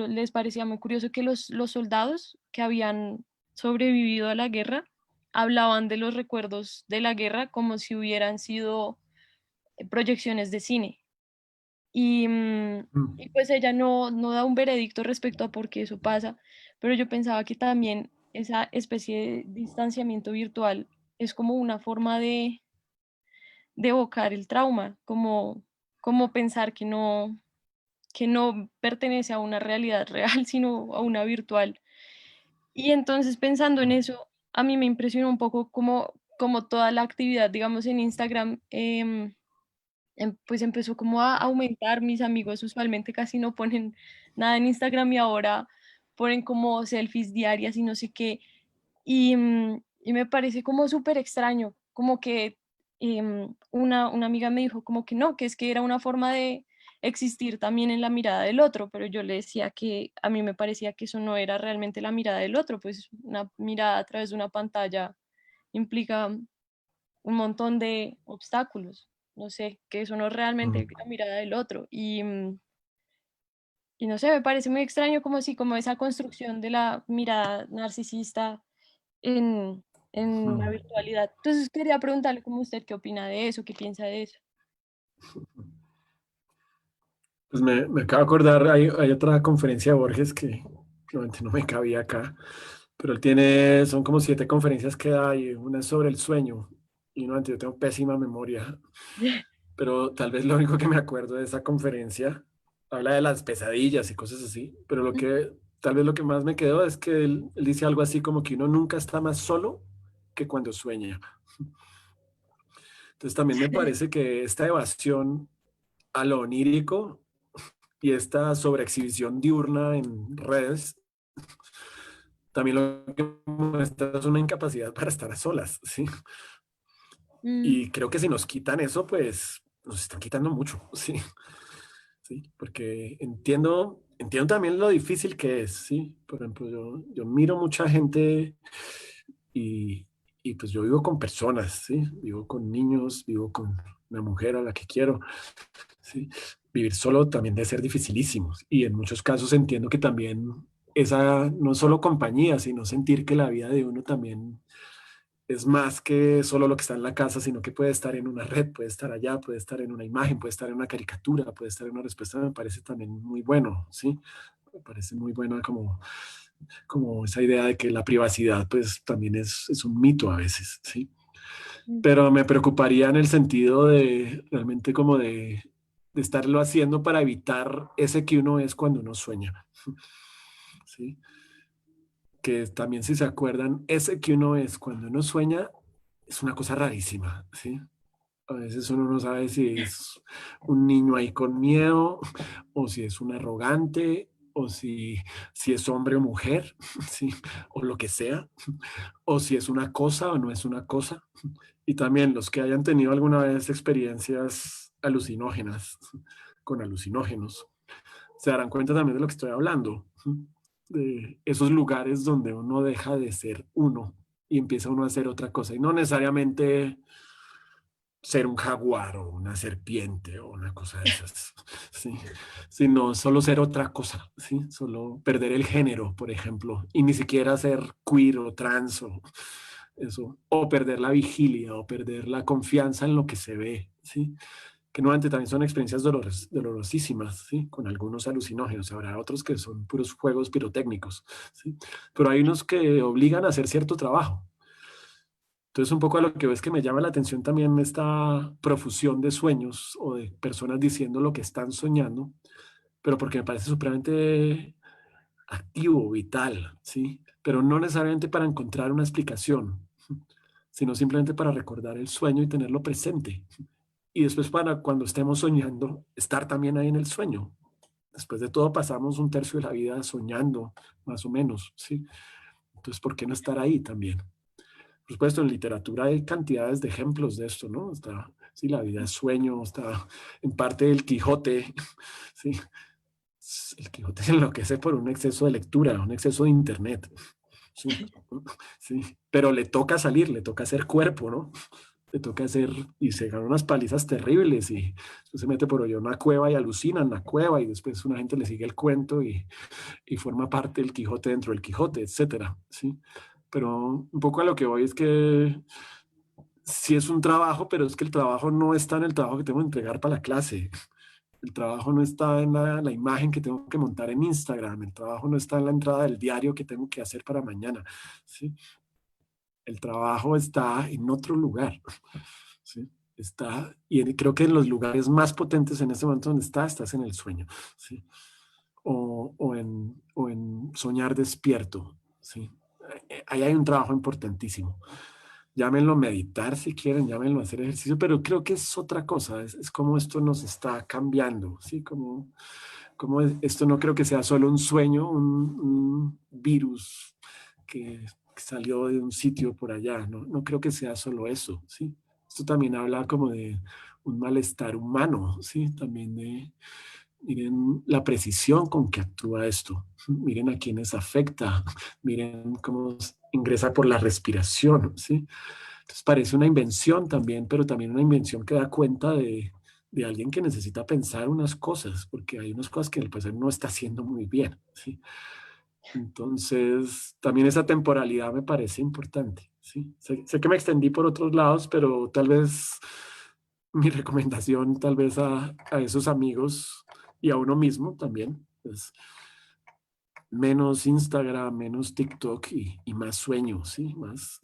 les parecía muy curioso que los soldados que habían sobrevivido a la guerra hablaban de los recuerdos de la guerra como si hubieran sido proyecciones de cine. Y mm, pues ella no da un veredicto respecto a por qué eso pasa, pero yo pensaba que también esa especie de distanciamiento virtual es como una forma de evocar el trauma, como pensar que no pertenece a una realidad real, sino a una virtual. Y entonces pensando en eso, a mí me impresionó un poco como toda la actividad, digamos, en Instagram, pues empezó como a aumentar. Mis amigos usualmente casi no ponen nada en Instagram y ahora ponen como selfies diarias y no sé qué. Y me parece como súper extraño, como que una amiga me dijo como que no, que es que era una forma de existir también en la mirada del otro, pero yo le decía que a mí me parecía que eso no era realmente la mirada del otro, pues una mirada a través de una pantalla implica un montón de obstáculos, no sé, que eso no es realmente mm, la mirada del otro. Y no sé, me parece muy extraño como si, como esa construcción de la mirada narcisista en, en la mm. virtualidad. Entonces quería preguntarle como usted qué opina de eso, qué piensa de eso. Pues me acabo de acordar, hay otra conferencia de Borges que obviamente no me cabía acá, pero él tiene, son como 7 conferencias que da y una es sobre el sueño. Y no, yo tengo pésima memoria, pero tal vez lo único que me acuerdo de esa conferencia habla de las pesadillas y cosas así, pero tal vez lo que más me quedó es que él dice algo así como que uno nunca está más solo que cuando sueña. Entonces también me parece que esta evasión a lo onírico y esta sobreexhibición diurna en redes también lo que muestra es una incapacidad para estar a solas, ¿sí? Mm, Y creo que si nos quitan eso, pues nos están quitando mucho, ¿sí? ¿Sí? Porque entiendo también lo difícil que es, ¿sí? Por ejemplo, yo miro mucha gente y, y pues yo vivo con personas, ¿sí? Vivo con niños, vivo con una mujer a la que quiero, ¿sí? Vivir solo también debe ser dificilísimo. Y en muchos casos entiendo que también esa, no solo compañía, sino sentir que la vida de uno también es más que solo lo que está en la casa, sino que puede estar en una red, puede estar allá, puede estar en una imagen, puede estar en una caricatura, puede estar en una respuesta, me parece también muy bueno, ¿sí? Me parece muy buena como esa idea de que la privacidad pues también es un mito a veces, ¿sí? mm, Pero me preocuparía en el sentido de realmente como de estarlo haciendo para evitar ese que uno es cuando uno sueña, ¿sí? que también si se acuerdan, ese que uno es cuando uno sueña es una cosa rarísima, ¿sí? A veces uno no sabe si es un niño ahí con miedo, o si es un arrogante, o si es hombre o mujer, ¿sí? O lo que sea, o si es una cosa o no es una cosa. Y también los que hayan tenido alguna vez experiencias alucinógenas con alucinógenos, se darán cuenta también de lo que estoy hablando, de esos lugares donde uno deja de ser uno y empieza uno a hacer otra cosa. Y no necesariamente ser un jaguar o una serpiente o una cosa de esas, ¿sí? Sino solo ser otra cosa, ¿sí? Solo perder el género, por ejemplo, y ni siquiera ser queer o trans o eso, o perder la vigilia o perder la confianza en lo que se ve, ¿sí? Que nuevamente también son experiencias dolorosísimas, ¿sí? Con algunos alucinógenos, habrá otros que son puros juegos pirotécnicos, ¿sí? Pero hay unos que obligan a hacer cierto trabajo. Entonces, un poco a lo que ves que me llama la atención también esta profusión de sueños o de personas diciendo lo que están soñando, pero porque me parece supremamente activo, vital, ¿sí? Pero no necesariamente para encontrar una explicación, sino simplemente para recordar el sueño y tenerlo presente. Y después para cuando estemos soñando, estar también ahí en el sueño. Después de todo pasamos un tercio de la vida soñando, más o menos, ¿sí? Entonces, ¿por qué no estar ahí también? Por supuesto, en literatura hay cantidades de ejemplos de esto, ¿no? Está, sí, la vida es sueño, está en parte el Quijote, sí. El Quijote se enloquece por un exceso de lectura, un exceso de internet, sí, sí. Pero le toca salir, le toca hacer cuerpo, ¿no? Le toca hacer, y se gana unas palizas terribles, y después se mete por hoy a una cueva y alucina en la cueva, y después una gente le sigue el cuento y forma parte del Quijote dentro del Quijote, etcétera, ¿sí? Pero un poco a lo que voy es que sí es un trabajo, pero es que el trabajo no está en el trabajo que tengo que entregar para la clase. El trabajo no está en la imagen que tengo que montar en Instagram. El trabajo no está en la entrada del diario que tengo que hacer para mañana, ¿sí? El trabajo está en otro lugar, ¿sí? Está, y creo que en los lugares más potentes en ese momento donde estás en el sueño, ¿sí? O en soñar despierto, ¿sí? Ahí hay un trabajo importantísimo. Llámenlo meditar si quieren, llámenlo hacer ejercicio, pero creo que es otra cosa, es como esto nos está cambiando, ¿sí? Como esto no creo que sea solo un sueño, un virus que salió de un sitio por allá, no, no creo que sea solo eso, ¿sí? Esto también habla como de un malestar humano, ¿sí? También de, miren la precisión con que actúa esto, miren a quienes afecta, miren cómo ingresa por la respiración, ¿sí? Entonces parece una invención también, pero también una invención que da cuenta de alguien que necesita pensar unas cosas, porque hay unas cosas que el paciente no está haciendo muy bien, ¿sí? Entonces, también esa temporalidad me parece importante, ¿sí? Sé que me extendí por otros lados, pero tal vez mi recomendación, tal vez a esos amigos y a uno mismo también, es menos Instagram, menos TikTok y más sueños, ¿sí? Más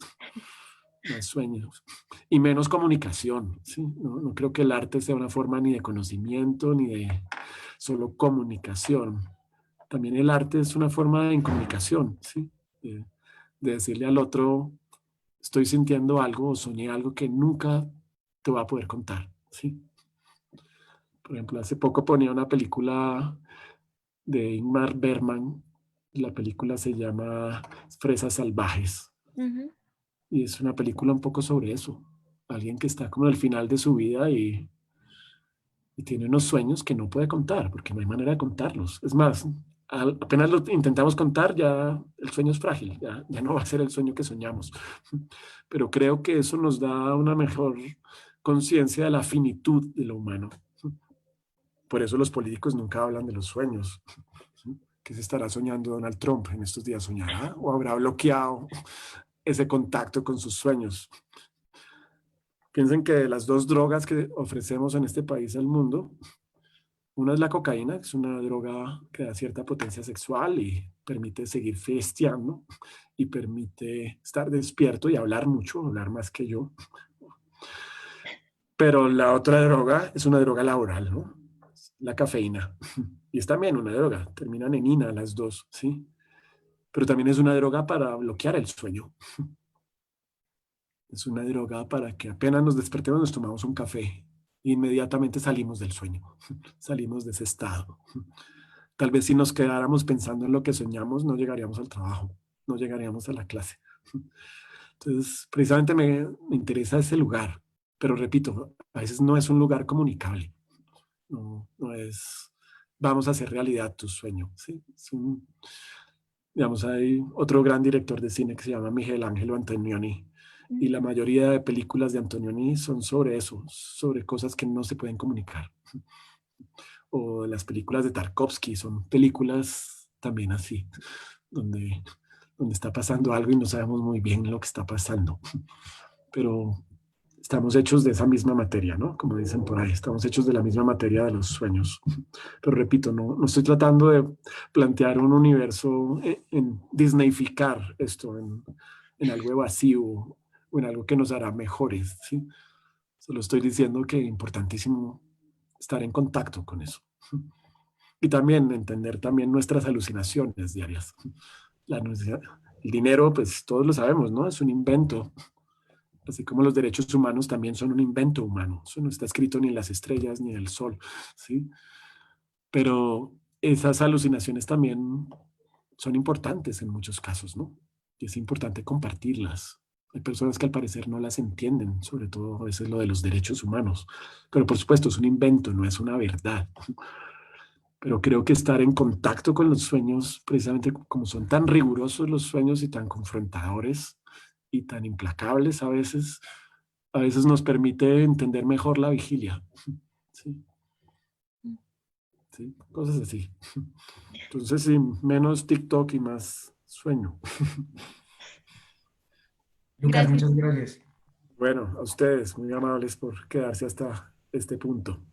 sueños y menos comunicación, ¿sí? No, no creo que el arte sea una forma ni de conocimiento ni de solo comunicación. También el arte es una forma de incomunicación, ¿sí? De decirle al otro, estoy sintiendo algo o soñé algo que nunca te va a poder contar, ¿sí? Por ejemplo, hace poco ponía una película de Ingmar Bergman, la película se llama Fresas Salvajes, Ujú. y es una película un poco sobre eso, alguien que está como en el final de su vida y tiene unos sueños que no puede contar, porque no hay manera de contarlos. Es más, apenas lo intentamos contar, ya el sueño es frágil, ya no va a ser el sueño que soñamos. Pero creo que eso nos da una mejor conciencia de la finitud de lo humano. Por eso los políticos nunca hablan de los sueños. ¿Qué se estará soñando Donald Trump en estos días? ¿Soñará o habrá bloqueado ese contacto con sus sueños? Piensen que de las dos drogas que ofrecemos en este país al mundo, una es la cocaína, que es una droga que da cierta potencia sexual y permite seguir fiesteando y permite estar despierto y hablar mucho, hablar más que yo. Pero la otra droga es una droga laboral, ¿no? La cafeína. Y es también una droga, terminan en ina las dos, ¿sí? pero también es una droga para bloquear el sueño. Es una droga para que apenas nos despertemos, nos tomamos un café e inmediatamente salimos del sueño, salimos de ese estado. Tal vez si nos quedáramos pensando en lo que soñamos, no llegaríamos al trabajo, no llegaríamos a la clase. Entonces, precisamente me interesa ese lugar, pero repito, a veces no es un lugar comunicable, no es, vamos a hacer realidad tu sueño, ¿sí? Digamos, hay otro gran director de cine que se llama Michelangelo Antonioni, y la mayoría de películas de Antonioni son sobre eso, sobre cosas que no se pueden comunicar. O las películas de Tarkovsky son películas también así, donde está pasando algo y no sabemos muy bien lo que está pasando. Pero estamos hechos de esa misma materia, ¿no? Como dicen por ahí, estamos hechos de la misma materia de los sueños. Pero repito, no estoy tratando de plantear un universo en Disneyficar esto, en algo vacío o en algo que nos hará mejores, ¿sí? Solo estoy diciendo que es importantísimo estar en contacto con eso. Y también entender también nuestras alucinaciones diarias. El dinero, pues todos lo sabemos, ¿no? Es un invento. Así como los derechos humanos también son un invento humano. Eso no está escrito ni en las estrellas ni en el sol, ¿sí? Pero esas alucinaciones también son importantes en muchos casos, ¿no? Y es importante compartirlas. Hay personas que al parecer no las entienden, sobre todo a veces lo de los derechos humanos. Pero por supuesto es un invento, no es una verdad. Pero creo que estar en contacto con los sueños, precisamente como son tan rigurosos los sueños y tan confrontadores y tan implacables a veces nos permite entender mejor la vigilia. Sí, sí, cosas así. Entonces, sí, menos TikTok y más sueño. Lucas, Gracias. muchas gracias. Bueno, a ustedes, muy amables por quedarse hasta este punto.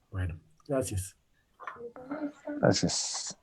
Bueno, gracias. Gracias.